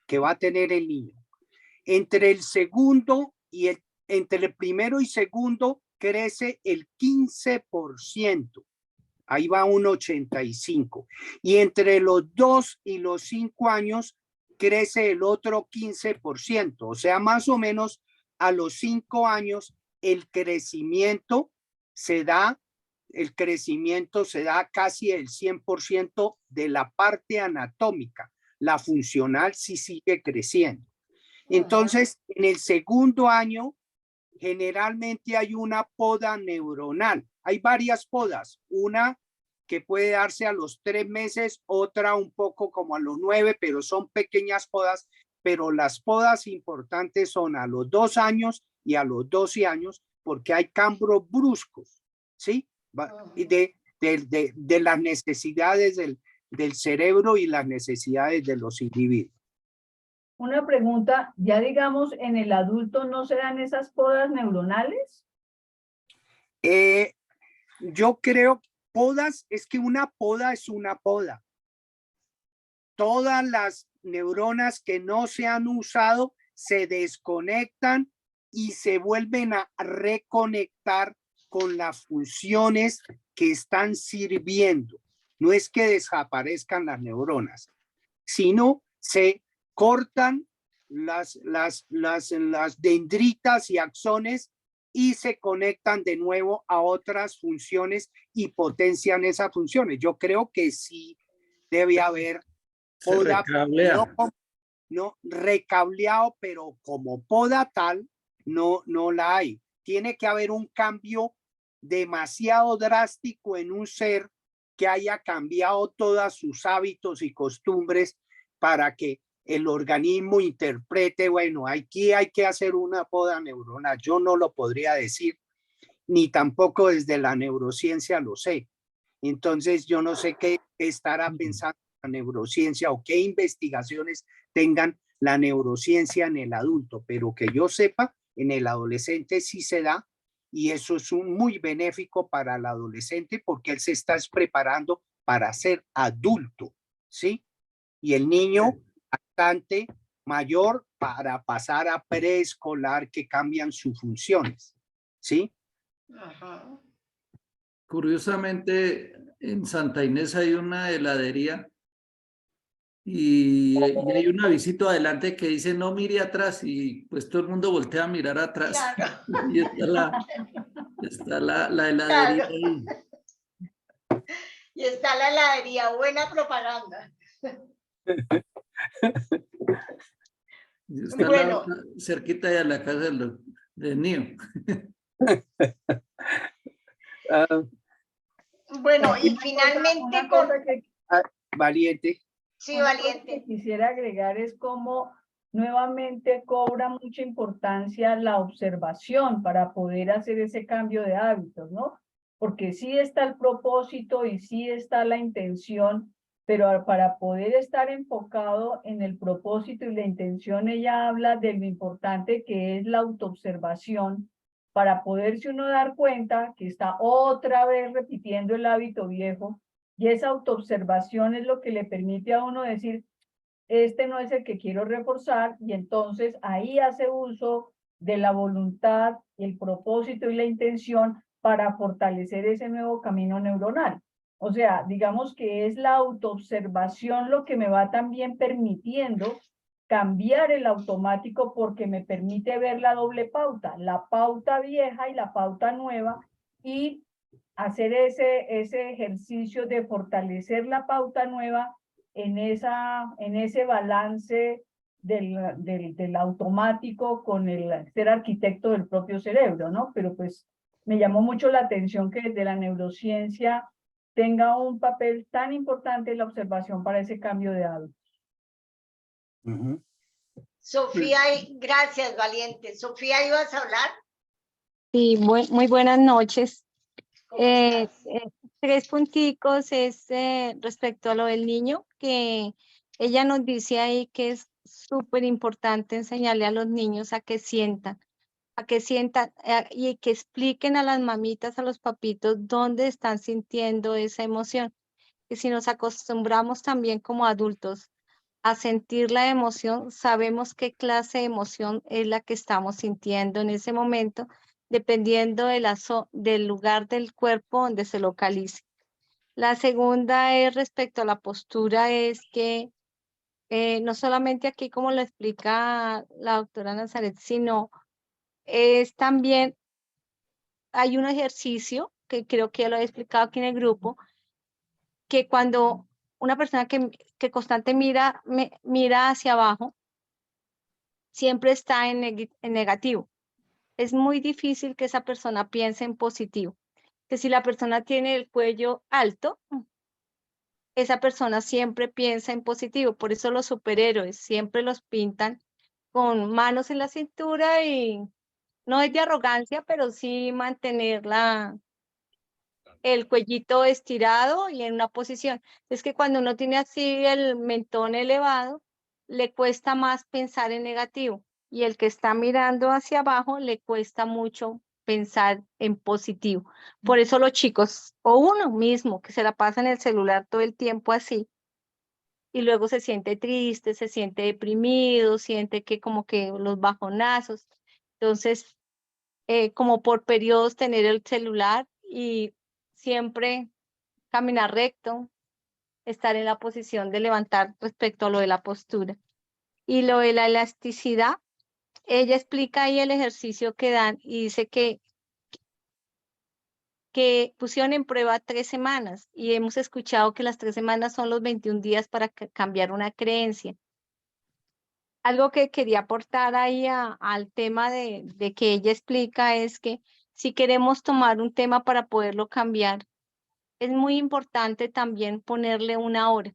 que va a tener el niño. Entre el primero y segundo crece el 15%. Ahí va un 85%. Y entre los 2 y los 5 años crece el otro 15%. O sea, más o menos a los 5 años el crecimiento se da casi el 100% de la parte anatómica. La funcional sí sigue creciendo. Entonces, en el segundo año, generalmente hay una poda neuronal. Hay varias podas. Una que puede darse a los 3 meses, otra un poco como a los 9, pero son pequeñas podas. Pero las podas importantes son a los 2 años y a los 12 años, porque hay cambios bruscos, ¿sí? De las necesidades del cerebro y las necesidades de los individuos. Una pregunta, ya digamos, en el adulto no se dan esas podas neuronales. Yo creo podas, es que una poda es una poda. Todas las neuronas que no se han usado se desconectan y se vuelven a reconectar con las funciones que están sirviendo. No es que desaparezcan las neuronas, sino se cortan las dendritas y axones y se conectan de nuevo a otras funciones y potencian esas funciones. Yo creo que sí debe haber poda, no recableado, pero como poda tal, no la hay. Tiene que haber un cambio demasiado drástico en un ser que haya cambiado todos sus hábitos y costumbres para que el organismo interprete, bueno, aquí hay que hacer una poda neuronal. Yo no lo podría decir, ni tampoco desde la neurociencia lo sé. Entonces, yo no sé qué estará pensando la neurociencia o qué investigaciones tengan la neurociencia en el adulto, pero que yo sepa, en el adolescente sí se da, y eso es muy benéfico para el adolescente porque él se está preparando para ser adulto, ¿sí? Y el niño bastante mayor para pasar a preescolar, que cambian sus funciones, ¿sí? Ajá. Curiosamente, en Santa Inés hay una heladería y hay un avisito adelante que dice no mire atrás, y pues todo el mundo voltea a mirar atrás. Claro. Y está la heladería Claro. ahí. Y está la heladería, buena propaganda. Y está Bueno, cerquita de la casa del Nío. bueno, y Una finalmente cosa con... que Valiente. Sí, Una cosa Valiente. que quisiera agregar es cómo nuevamente cobra mucha importancia la observación para poder hacer ese cambio de hábitos, ¿no? Porque sí está el propósito y sí está la intención, pero para poder estar enfocado en el propósito y la intención, ella habla de lo importante que es la autoobservación para poderse uno dar cuenta que está otra vez repitiendo el hábito viejo. Y esa autoobservación es lo que le permite a uno decir, este no es el que quiero reforzar, y entonces ahí hace uso de la voluntad, el propósito y la intención para fortalecer ese nuevo camino neuronal. O sea, digamos que es la autoobservación lo que me va también permitiendo cambiar el automático, porque me permite ver la doble pauta, la pauta vieja y la pauta nueva, y hacer ese ejercicio de fortalecer la pauta nueva en ese balance del automático con el ser arquitecto del propio cerebro, ¿no? Pero pues me llamó mucho la atención que desde la neurociencia tenga un papel tan importante en la observación para ese cambio de hábitos. Sofía, gracias, Valiente. Sofía, ¿ibas a hablar? Sí, muy buenas noches. ¿Cómo estás? 3 punticos es respecto a lo del niño, que ella nos dice ahí que es súper importante enseñarle a los niños a que sientan y que expliquen a las mamitas, a los papitos, dónde están sintiendo esa emoción. Que si nos acostumbramos también como adultos a sentir la emoción, sabemos qué clase de emoción es la que estamos sintiendo en ese momento, dependiendo del lugar del cuerpo donde se localice. La segunda es respecto a la postura, es que no solamente aquí como lo explica la doctora Nazaret, sino es también, hay un ejercicio que creo que ya lo he explicado aquí en el grupo, que cuando una persona que constante mira hacia abajo, siempre está en negativo. Es muy difícil que esa persona piense en positivo. Que si la persona tiene el cuello alto, esa persona siempre piensa en positivo. Por eso los superhéroes siempre los pintan con manos en la cintura, y no es de arrogancia, pero sí mantener el cuellito estirado y en una posición. Es que cuando uno tiene así el mentón elevado, le cuesta más pensar en negativo, y el que está mirando hacia abajo le cuesta mucho pensar en positivo. Por eso los chicos, o uno mismo, que se la pasa en el celular todo el tiempo así, y luego se siente triste, se siente deprimido, siente que como que los bajonazos. Entonces, como por periodos tener el celular y siempre caminar recto, estar en la posición de levantar respecto a lo de la postura. Y lo de la elasticidad, ella explica ahí el ejercicio que dan y dice que pusieron en prueba 3 semanas y hemos escuchado que las 3 semanas son los 21 días para cambiar una creencia. Algo que quería aportar ahí al tema de que ella explica es que si queremos tomar un tema para poderlo cambiar, es muy importante también ponerle una hora.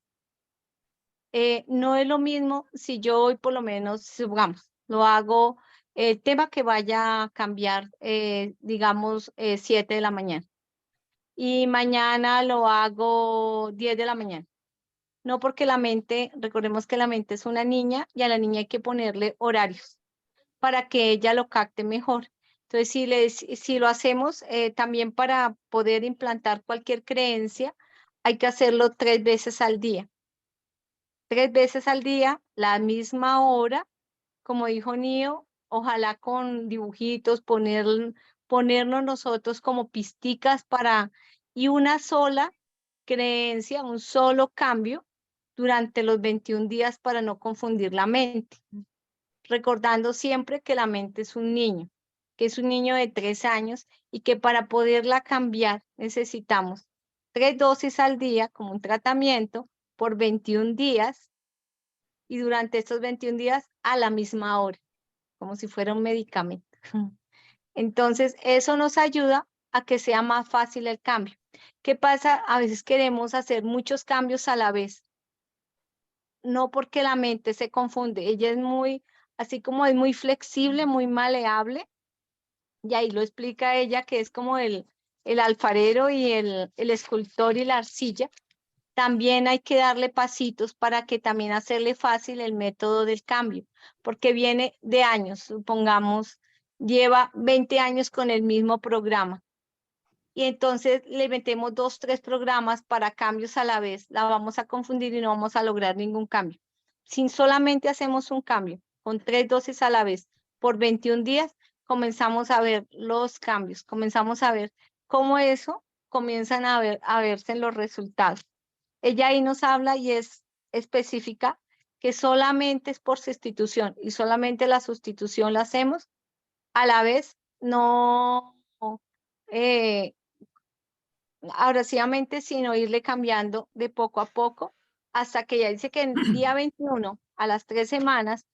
No es lo mismo si yo hoy por lo menos, supongamos, lo hago, el tema que vaya a cambiar, digamos, 7 de la mañana. Y mañana lo hago 10 de la mañana. No, porque la mente, recordemos que la mente es una niña y a la niña hay que ponerle horarios para que ella lo capte mejor. Entonces, si lo hacemos también para poder implantar cualquier creencia, hay que hacerlo 3 veces al día. 3 veces al día, la misma hora, como dijo Nio, ojalá con dibujitos, ponernos nosotros como pisticas y una sola creencia, un solo cambio durante los 21 días para no confundir la mente. Recordando siempre que la mente es un niño, que es un niño de 3 años y que para poderla cambiar necesitamos 3 dosis al día como un tratamiento por 21 días y durante estos 21 días a la misma hora, como si fuera un medicamento. Entonces, eso nos ayuda a que sea más fácil el cambio. ¿Qué pasa? A veces queremos hacer muchos cambios a la vez. No porque la mente se confunde. Ella es muy, así como es muy flexible, muy maleable, y ahí lo explica ella, que es como el alfarero y el escultor y la arcilla. También hay que darle pasitos para que también hacerle fácil el método del cambio, porque viene de años, supongamos, lleva 20 años con el mismo programa. Y entonces le metemos 2, 3 programas para cambios a la vez, la vamos a confundir y no vamos a lograr ningún cambio. Si solamente hacemos un cambio con 3 dosis a la vez por 21 días, comenzamos a ver los cambios, comenzamos a ver cómo eso comienzan a verse en los resultados. Ella ahí nos habla y es específica que solamente es por sustitución y solamente la sustitución la hacemos a la vez, no agresivamente, sino irle cambiando de poco a poco hasta que ya dice que en día 21 a las 3 semanas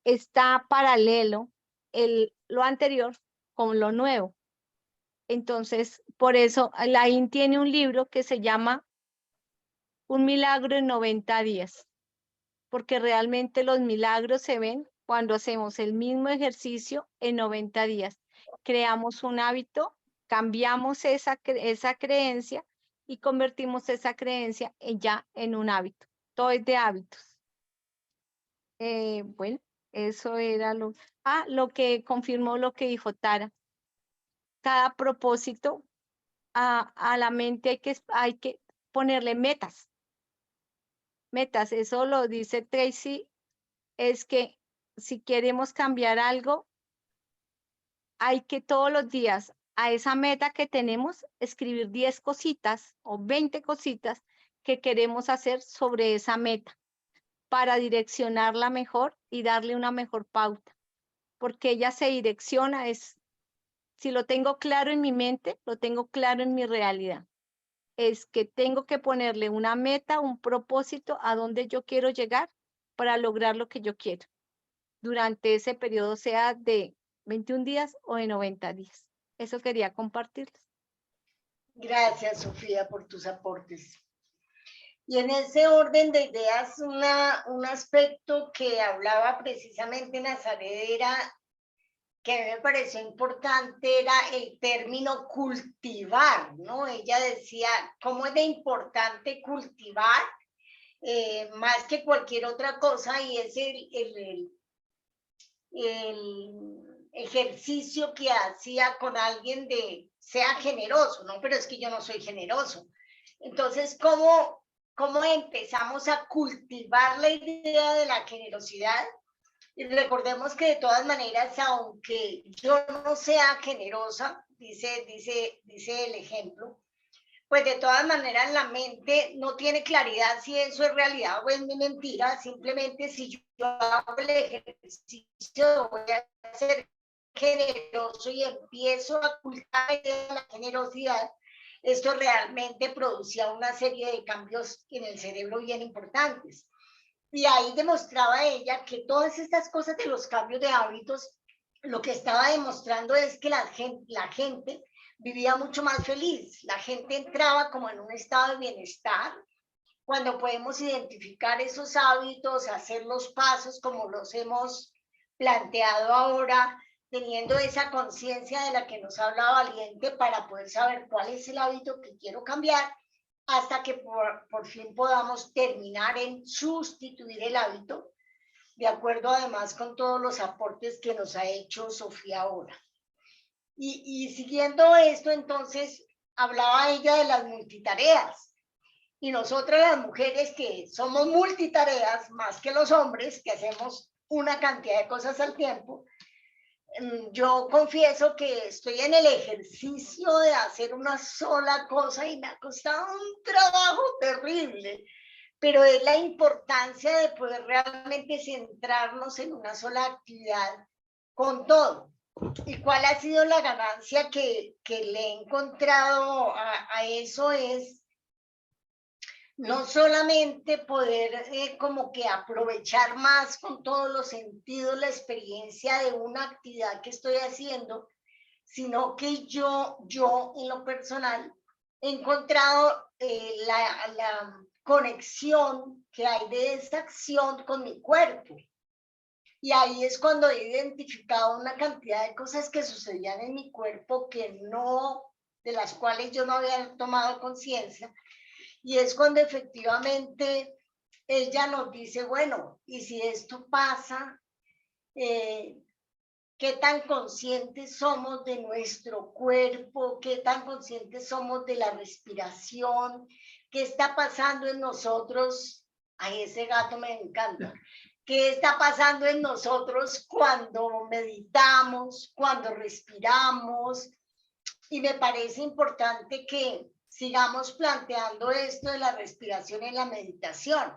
está paralelo lo anterior con lo nuevo. Entonces, por eso Laín tiene un libro que se llama Un milagro en 90 días, porque realmente los milagros se ven cuando hacemos el mismo ejercicio en 90 días. Creamos un hábito, cambiamos esa creencia y convertimos esa creencia ya en un hábito. Todo es de hábitos. Bueno, eso era lo que confirmó lo que dijo Tara. Cada propósito a la mente hay que ponerle metas. Metas, eso lo dice Tracy, es que si queremos cambiar algo, hay que todos los días a esa meta que tenemos escribir 10 cositas o 20 cositas que queremos hacer sobre esa meta para direccionarla mejor y darle una mejor pauta, porque ella se direcciona, si lo tengo claro en mi mente, lo tengo claro en mi realidad. Es que tengo que ponerle una meta, un propósito a donde yo quiero llegar para lograr lo que yo quiero durante ese periodo, sea de 21 días o de 90 días. Eso quería compartirles. Gracias, Sofía, por tus aportes. Y en ese orden de ideas, un aspecto que hablaba precisamente Nazaret era, que a mí me pareció importante, era el término cultivar, ¿no? Ella decía, ¿cómo es de importante cultivar más que cualquier otra cosa? Y es el ejercicio que hacía con alguien de, sea generoso, ¿no? Pero es que yo no soy generoso. Entonces, ¿cómo empezamos a cultivar la idea de la generosidad? Y recordemos que de todas maneras, aunque yo no sea generosa, dice el ejemplo, pues de todas maneras la mente no tiene claridad si eso es realidad o es mentira. Simplemente si yo hago el ejercicio, voy a ser generoso y empiezo a cultivar la generosidad, esto realmente producía una serie de cambios en el cerebro bien importantes. Y ahí demostraba ella que todas estas cosas de los cambios de hábitos, lo que estaba demostrando es que la gente vivía mucho más feliz. La gente entraba como en un estado de bienestar. Cuando podemos identificar esos hábitos, hacer los pasos como los hemos planteado ahora, teniendo esa conciencia de la que nos habla Valiente para poder saber cuál es el hábito que quiero cambiar, hasta que por fin podamos terminar en sustituir el hábito, de acuerdo además con todos los aportes que nos ha hecho Sofía ahora. Y siguiendo esto, entonces, hablaba ella de las multitareas. Y nosotras las mujeres que somos multitareas, más que los hombres, que hacemos una cantidad de cosas al tiempo, yo confieso que estoy en el ejercicio de hacer una sola cosa y me ha costado un trabajo terrible, pero es la importancia de poder realmente centrarnos en una sola actividad con todo. ¿Y cuál ha sido la ganancia que le he encontrado a eso? Es no solamente poder como que aprovechar más con todos los sentidos la experiencia de una actividad que estoy haciendo, sino que yo en lo personal he encontrado la conexión que hay de esta acción con mi cuerpo. Y ahí es cuando he identificado una cantidad de cosas que sucedían en mi cuerpo de las cuales yo no había tomado conciencia. Y es cuando efectivamente ella nos dice, bueno, y si esto pasa, ¿qué tan conscientes somos de nuestro cuerpo? ¿Qué tan conscientes somos de la respiración? ¿Qué está pasando en nosotros? Ay, ese gato me encanta. ¿Qué está pasando en nosotros cuando meditamos, cuando respiramos? Y me parece importante que sigamos planteando esto de la respiración en la meditación.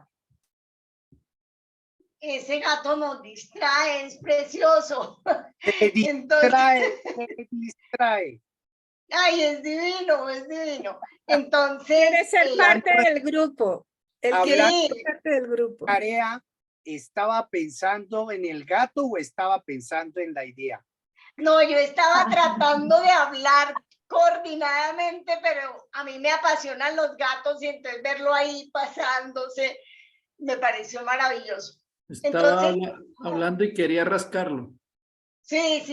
Ese gato nos distrae, es precioso. Te distrae, te distrae. Ay, es divino, es divino. Entonces, Quiere ser parte del grupo. Él quiere Hablando ser parte del grupo. tarea, ¿estaba pensando en el gato o estaba pensando en la idea? no, yo estaba tratando de hablar coordinadamente, pero a mí me apasionan los gatos y entonces verlo ahí pasándose me pareció maravilloso. Estaba Entonces, hablando y quería rascarlo. sí.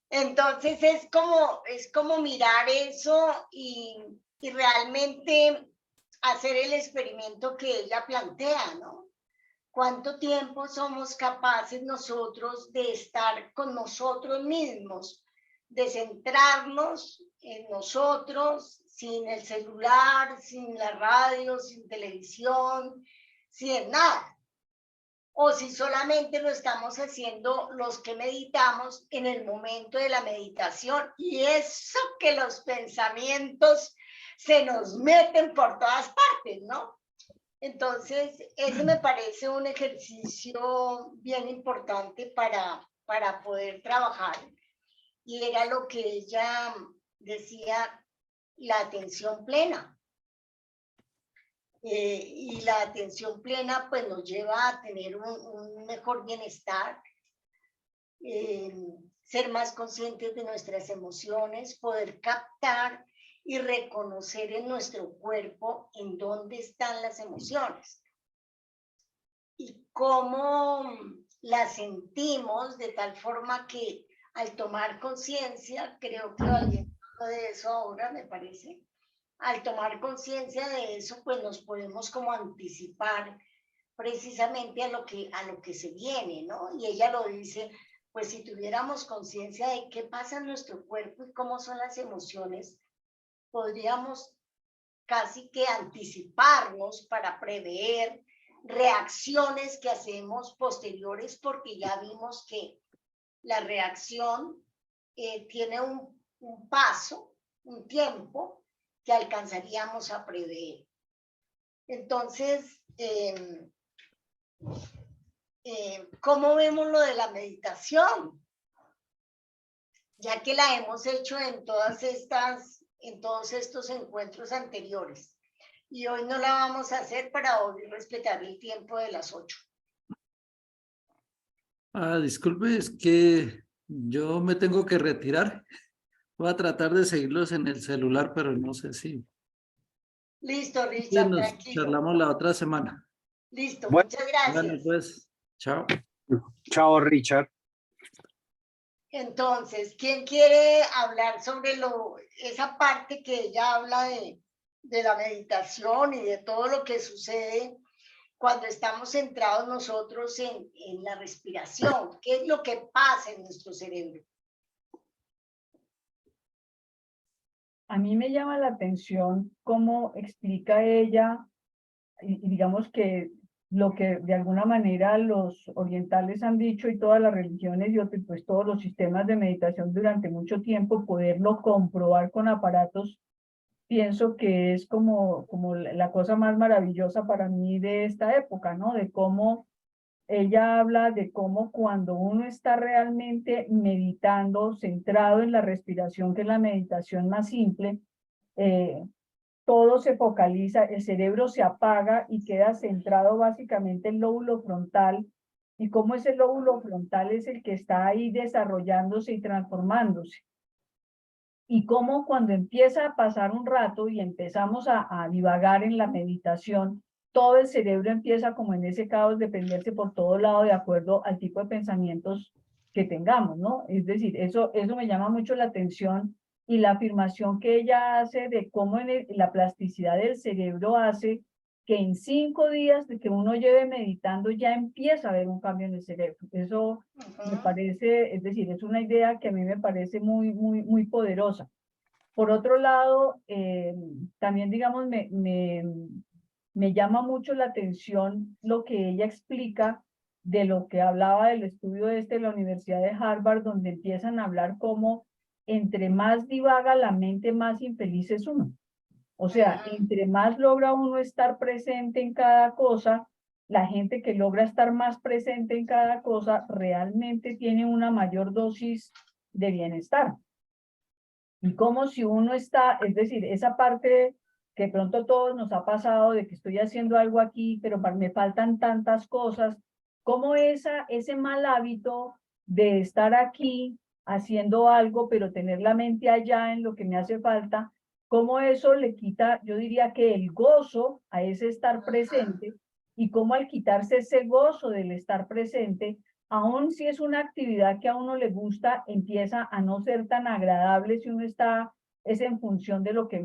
Entonces es como mirar eso y realmente hacer el experimento que ella plantea, ¿no? ¿Cuánto tiempo somos capaces nosotros de estar con nosotros mismos, de centrarnos en nosotros, sin el celular, sin la radio, sin televisión, sin nada? O si solamente lo estamos haciendo los que meditamos en el momento de la meditación, y eso que los pensamientos se nos meten por todas partes, ¿no? Entonces, ese me parece un ejercicio bien importante para poder trabajar. Y era lo que ella decía, la atención plena. Y la atención plena pues nos lleva a tener un mejor bienestar, ser más conscientes de nuestras emociones, poder captar y reconocer en nuestro cuerpo en dónde están las emociones y cómo las sentimos, de tal forma que al tomar conciencia, creo que alguien habla de eso ahora, me parece, al tomar conciencia de eso, pues nos podemos como anticipar precisamente a lo que se viene, ¿no? Y ella lo dice, pues si tuviéramos conciencia de qué pasa en nuestro cuerpo y cómo son las emociones, podríamos casi que anticiparnos para prever reacciones que hacemos posteriores, porque ya vimos que la reacción tiene un paso, un tiempo que alcanzaríamos a prever. Entonces, ¿cómo vemos lo de la meditación? Ya que la hemos hecho en todos estos encuentros anteriores. Y hoy no la vamos a hacer para hoy respetar el tiempo de las 8. Disculpe, es que yo me tengo que retirar. Voy a tratar de seguirlos en el celular, pero no sé si. Listo, Sí, Richard, nos tranquilo. charlamos la otra semana. Listo, Bueno, muchas gracias. Bueno, pues, chao. Chao, Richard. Entonces, ¿quién quiere hablar sobre esa parte que ella habla de la meditación y de todo lo que sucede cuando estamos centrados nosotros en la respiración? ¿Qué es lo que pasa en nuestro cerebro? A mí me llama la atención cómo explica ella, y digamos que lo que de alguna manera los orientales han dicho y todas las religiones y pues todos los sistemas de meditación durante mucho tiempo, poderlo comprobar con aparatos, pienso que es como la cosa más maravillosa para mí de esta época, ¿no? De cómo ella habla de cómo cuando uno está realmente meditando, centrado en la respiración, que es la meditación más simple, todo se focaliza, el cerebro se apaga y queda centrado básicamente el lóbulo frontal, y cómo ese lóbulo frontal es el que está ahí desarrollándose y transformándose. Y cómo cuando empieza a pasar un rato y empezamos a divagar en la meditación, todo el cerebro empieza como en ese caos de prenderse por todo lado de acuerdo al tipo de pensamientos que tengamos, ¿no? Es decir, eso me llama mucho la atención, y la afirmación que ella hace de cómo la plasticidad del cerebro hace que en 5 días de que uno lleve meditando ya empieza a haber un cambio en el cerebro. Eso me parece, es decir, es una idea que a mí me parece muy poderosa. Por otro lado, también, digamos, me llama mucho la atención lo que ella explica de lo que hablaba del estudio de la Universidad de Harvard, donde empiezan a hablar cómo entre más divaga la mente, más infeliz es uno. O sea, entre más logra uno estar presente en cada cosa, la gente que logra estar más presente en cada cosa realmente tiene una mayor dosis de bienestar. Y como si uno está, es decir, esa parte que de pronto a todos nos ha pasado de que estoy haciendo algo aquí, pero me faltan tantas cosas, como ese mal hábito de estar aquí haciendo algo, pero tener la mente allá en lo que me hace falta, cómo eso le quita, yo diría que el gozo a ese estar presente, y cómo al quitarse ese gozo del estar presente, aun si es una actividad que a uno le gusta, empieza a no ser tan agradable si uno está es en función de lo que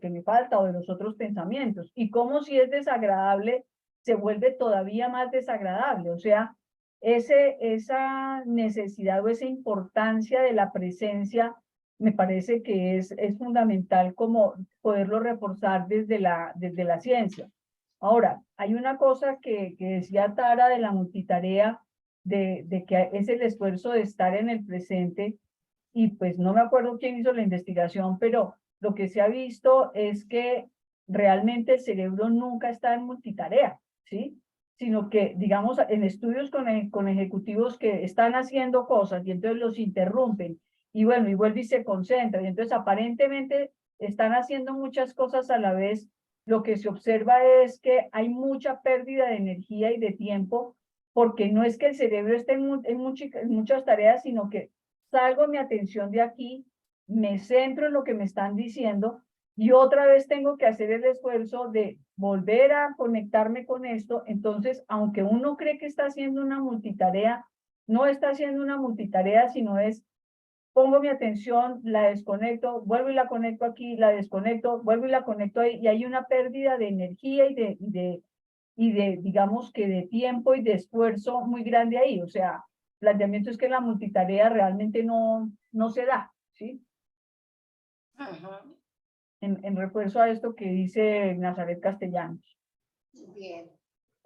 me falta o de los otros pensamientos. Y como si es desagradable, se vuelve todavía más desagradable. O sea, esa necesidad o esa importancia de la presencia me parece que es fundamental como poderlo reforzar desde la ciencia. Ahora, hay una cosa que decía Tara de la multitarea, de que es el esfuerzo de estar en el presente, y pues no me acuerdo quién hizo la investigación, pero lo que se ha visto es que realmente el cerebro nunca está en multitarea, ¿sí? Sino que, digamos, en estudios con ejecutivos que están haciendo cosas y entonces los interrumpen, y bueno, y vuelve y se concentra, y entonces aparentemente están haciendo muchas cosas a la vez. Lo que se observa es que hay mucha pérdida de energía y de tiempo, porque no es que el cerebro esté en muchas tareas, sino que salgo mi atención de aquí, me centro en lo que me están diciendo, y otra vez tengo que hacer el esfuerzo de volver a conectarme con esto. Entonces, aunque uno cree que está haciendo una multitarea, no está haciendo una multitarea, sino es pongo mi atención, la desconecto, vuelvo y la conecto aquí, la desconecto, vuelvo y la conecto ahí, y hay una pérdida de energía y de digamos que de tiempo y de esfuerzo muy grande ahí. O sea, el planteamiento es que la multitarea realmente no se da, ¿sí? En refuerzo a esto que dice Nazaret Castellanos. Bien.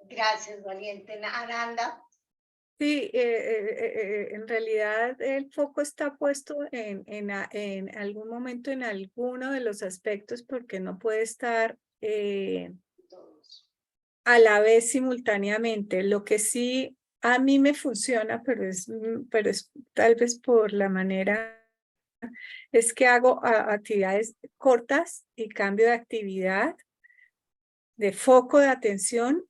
Gracias, valiente Ananda. Sí, en realidad el foco está puesto en algún momento en alguno de los aspectos porque no puede estar a la vez simultáneamente. Lo que sí a mí me funciona, pero es tal vez por la manera, es que hago actividades cortas y cambio de actividad, de foco de atención.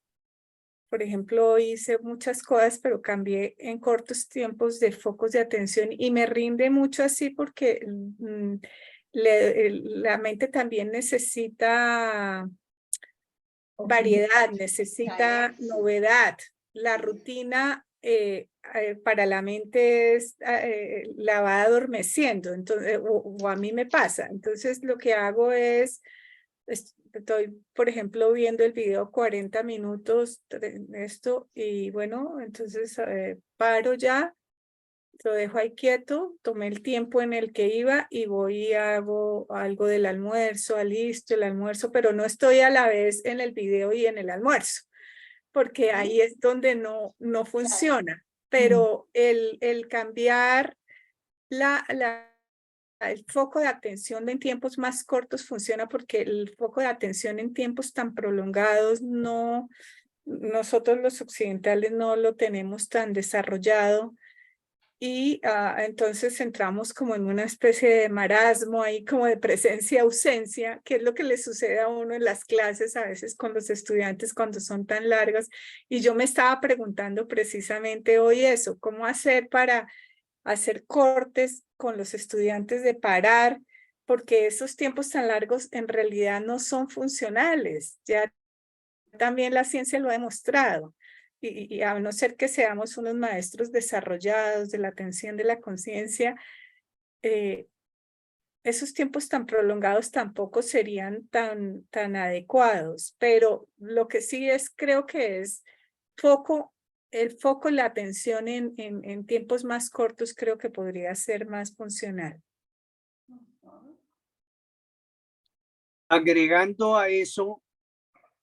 Por ejemplo, hice muchas cosas, pero cambié en cortos tiempos de focos de atención y me rinde mucho así porque la mente también necesita variedad, necesita novedad. La rutina para la mente es, la va adormeciendo, entonces, o a mí me pasa. Entonces lo que hago es, estoy, por ejemplo, viendo el video 40 minutos de esto y bueno, entonces paro ya, lo dejo ahí quieto, tomé el tiempo en el que iba y voy y hago algo del almuerzo, alisto el almuerzo, pero no estoy a la vez en el video y en el almuerzo, porque ahí es donde no funciona. Pero el cambiar el foco de atención en tiempos más cortos funciona porque el foco de atención en tiempos tan prolongados nosotros los occidentales no lo tenemos tan desarrollado y entonces entramos como en una especie de marasmo ahí como de presencia-ausencia, que es lo que le sucede a uno en las clases a veces con los estudiantes cuando son tan largas. Y yo me estaba preguntando precisamente hoy eso, ¿cómo hacer para hacer cortes con los estudiantes de parar? Porque esos tiempos tan largos en realidad no son funcionales. Ya también la ciencia lo ha demostrado. Y a no ser que seamos unos maestros desarrollados de la atención de la conciencia, esos tiempos tan prolongados tampoco serían tan adecuados. Pero lo que sí es, creo que es el foco, la atención en tiempos más cortos, creo que podría ser más funcional. Agregando a eso,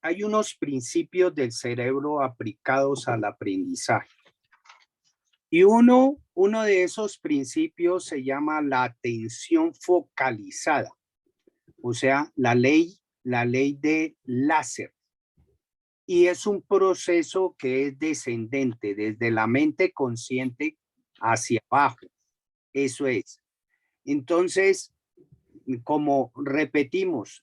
hay unos principios del cerebro aplicados al aprendizaje. Y uno de esos principios se llama la atención focalizada, o sea, la ley de Láser. Y es un proceso que es descendente, desde la mente consciente hacia abajo. Eso es. Entonces, como repetimos,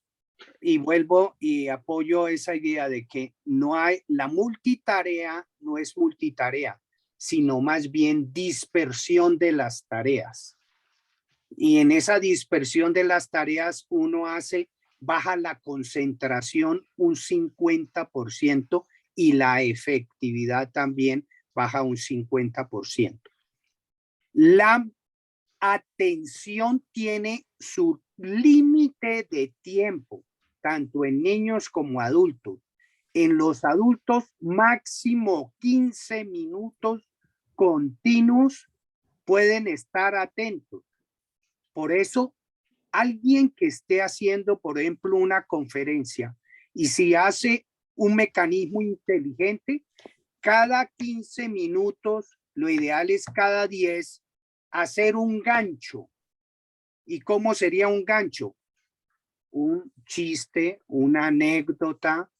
y vuelvo y apoyo esa idea de que la multitarea no es multitarea, sino más bien dispersión de las tareas. Y en esa dispersión de las tareas uno baja la concentración un 50% y la efectividad también baja un 50%. La atención tiene su límite de tiempo, tanto en niños como adultos. En los adultos, máximo 15 minutos continuos pueden estar atentos. Por eso, alguien que esté haciendo, por ejemplo, una conferencia, y si hace un mecanismo inteligente, cada 15 minutos, lo ideal es cada 10, hacer un gancho. ¿Y cómo sería un gancho? Un chiste, una anécdota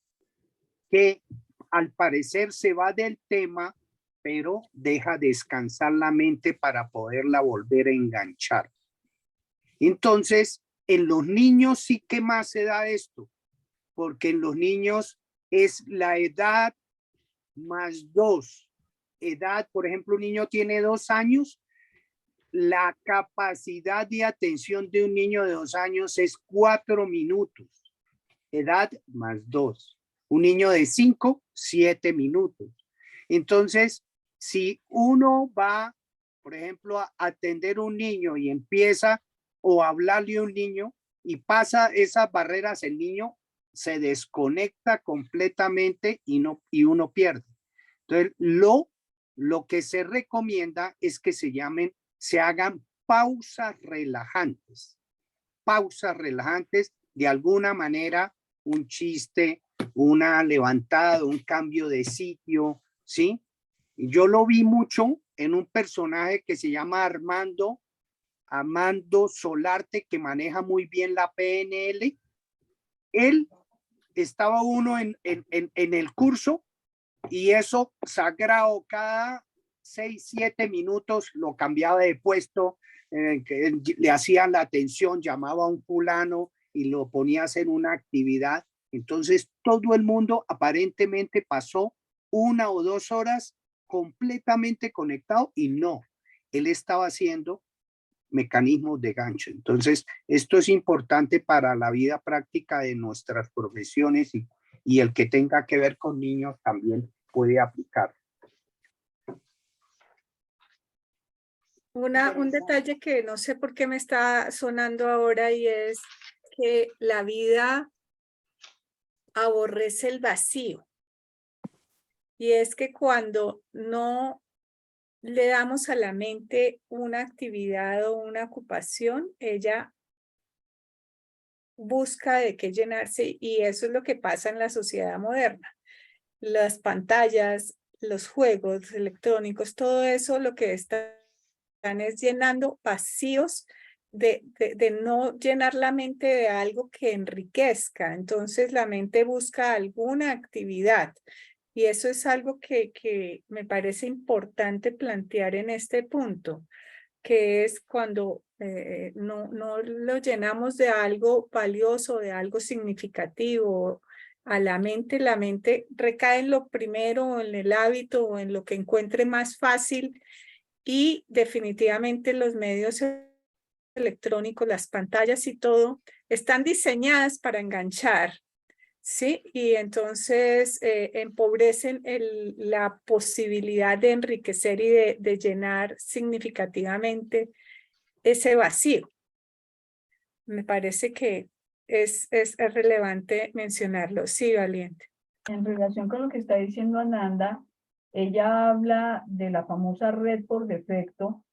que al parecer se va del tema, pero deja descansar la mente para poderla volver a enganchar. Entonces, en los niños sí que más se da esto, porque en los niños es la edad más 2. Edad, por ejemplo, un niño tiene 2 años, la capacidad de atención de un niño de 2 años es 4 minutos. Edad más 2. Un niño de 5, 7 minutos. Entonces, si uno va, por ejemplo, a atender a un niño y empieza o hablarle a un niño y pasa esas barreras, el niño se desconecta completamente y uno pierde. Entonces, lo que se recomienda es que se hagan pausas relajantes. Pausas relajantes, de alguna manera, un chiste, una levantada, un cambio de sitio, ¿sí? Yo lo vi mucho en un personaje que se llama Armando Solarte, que maneja muy bien la PNL. Él estaba uno en el curso y eso sagrado, cada 6, 7 minutos lo cambiaba de puesto, que le hacían la atención, llamaba a un fulano y lo ponía a hacer una actividad. Entonces todo el mundo aparentemente pasó 1 o 2 horas completamente conectado y no, él estaba haciendo mecanismos de gancho. Entonces, esto es importante para la vida práctica de nuestras profesiones y el que tenga que ver con niños también puede aplicar. Un detalle que no sé por qué me está sonando ahora y es que la vida aborrece el vacío. Y es que cuando no le damos a la mente una actividad o una ocupación, ella busca de qué llenarse y eso es lo que pasa en la sociedad moderna. Las pantallas, los juegos electrónicos, todo eso lo que están es llenando vacíos de no llenar la mente de algo que enriquezca. Entonces la mente busca alguna actividad y eso es algo que me parece importante plantear en este punto, que es cuando no lo llenamos de algo valioso, de algo significativo a la mente recae en lo primero, en el hábito o en lo que encuentre más fácil y definitivamente los medios electrónicos, las pantallas y todo, están diseñadas para enganchar, ¿sí? Y entonces empobrecen la posibilidad de enriquecer y de llenar significativamente ese vacío. Me parece que es relevante mencionarlo. Sí, Valiente. En relación con lo que está diciendo Ananda, ella habla de la famosa red por defecto,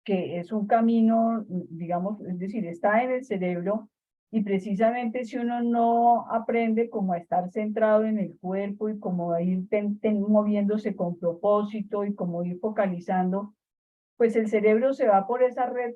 que es un camino, digamos, es decir, está en el cerebro y precisamente si uno no aprende como a estar centrado en el cuerpo y como a ir moviéndose con propósito y como ir focalizando, pues el cerebro se va por esa red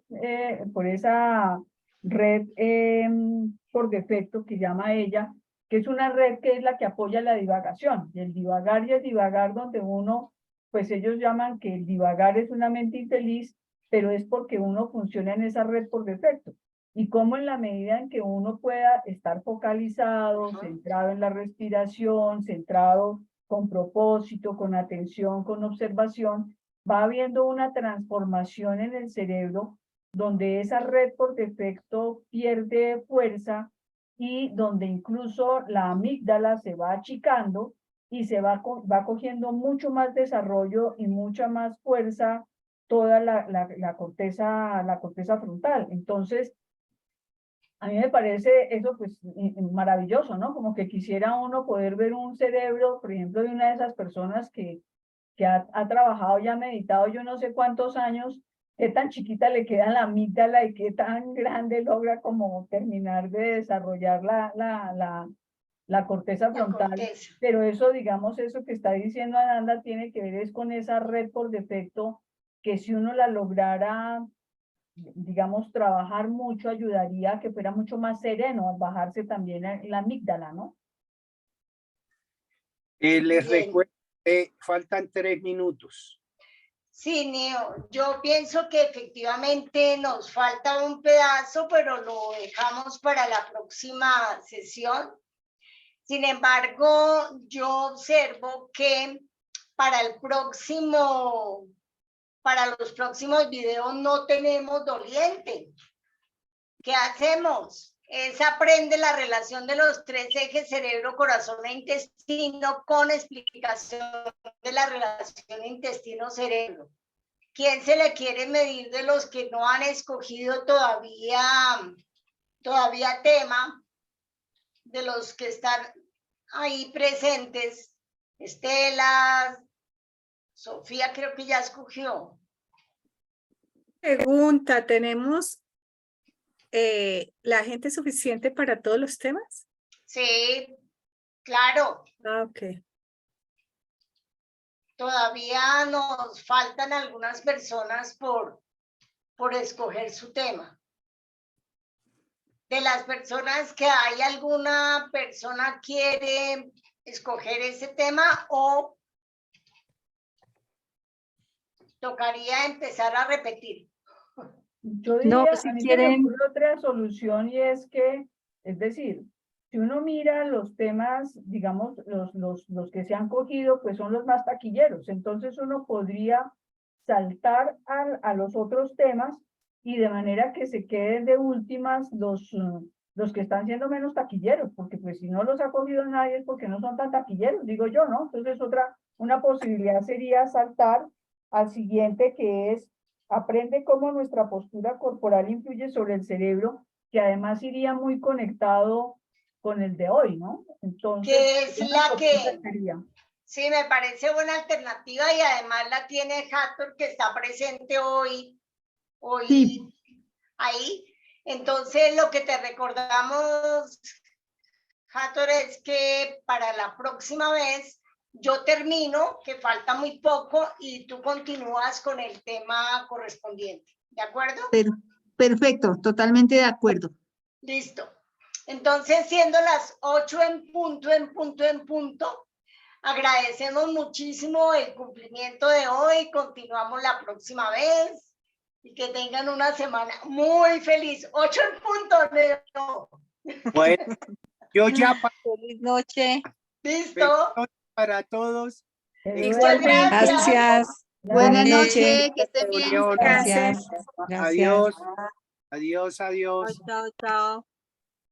por defecto que llama ella, que es una red que es la que apoya la divagación. Y el divagar donde uno, pues ellos llaman que el divagar es una mente infeliz, pero es porque uno funciona en esa red por defecto. Y como en la medida en que uno pueda estar focalizado, centrado en la respiración, centrado con propósito, con atención, con observación, va habiendo una transformación en el cerebro donde esa red por defecto pierde fuerza y donde incluso la amígdala se va achicando y se va cogiendo mucho más desarrollo y mucha más fuerza toda la corteza frontal. Entonces, a mí me parece eso pues maravilloso, ¿no? Como que quisiera uno poder ver un cerebro, por ejemplo, de una de esas personas que ha trabajado y ha meditado yo no sé cuántos años, qué tan chiquita le queda la amígdala y qué tan grande logra como terminar de desarrollar la corteza frontal. Pero eso, digamos, eso que está diciendo Ananda tiene que ver es con esa red por defecto que si uno la lograra, digamos, trabajar mucho, ayudaría a que fuera mucho más sereno al bajarse también la amígdala, ¿no? Les recuerdo que faltan 3 minutos. Sí, Neo, yo pienso que efectivamente nos falta un pedazo, pero lo dejamos para la próxima sesión. Sin embargo, yo observo que para los próximos videos no tenemos doliente. ¿Qué hacemos? Aprende la relación de los 3 ejes cerebro, corazón e intestino con explicación de la relación intestino-cerebro. ¿Quién se le quiere medir de los que no han escogido todavía tema? De los que están ahí presentes. Estela, Sofía creo que ya escogió. Pregunta, ¿tenemos la gente suficiente para todos los temas? Sí, Claro, Ah, ok. todavía nos faltan algunas personas por escoger su tema. De las personas que hay, alguna persona quiere escoger ese tema o tocaría empezar a repetir. Yo No, diría, si a mí se me quieren- ocurre otra solución y es que, es decir, si uno mira los temas, digamos, los que se han cogido, pues son los más taquilleros. Entonces uno podría saltar a los otros temas y de manera que se queden de últimas los que están siendo menos taquilleros, porque pues si no los ha cogido nadie es porque no son tan taquilleros, digo yo, ¿no? Entonces una posibilidad sería saltar al siguiente, que es aprende cómo nuestra postura corporal influye sobre el cerebro, que además iría muy conectado con el de hoy, ¿no? Entonces, Que es una la propuesta que, sería, sí, me parece buena alternativa y además la tiene Hathor, que está presente hoy Sí. ahí. Entonces, lo que te recordamos, Hathor, es que para la próxima vez yo termino, que falta muy poco, y tú continúas con el tema correspondiente. ¿De acuerdo? Perfecto, totalmente de acuerdo. Listo. Entonces, siendo las 8 en punto, agradecemos muchísimo el cumplimiento de hoy. Continuamos la próxima vez y que tengan una semana muy feliz. 8 en punto, Leo. Bueno, yo ya Feliz noche. Listo. para todos. Muchas gracias. Buenas Buenas noches, que estén bien. reunión. Gracias. Gracias. Adiós. Adiós, adiós. Chao, chao.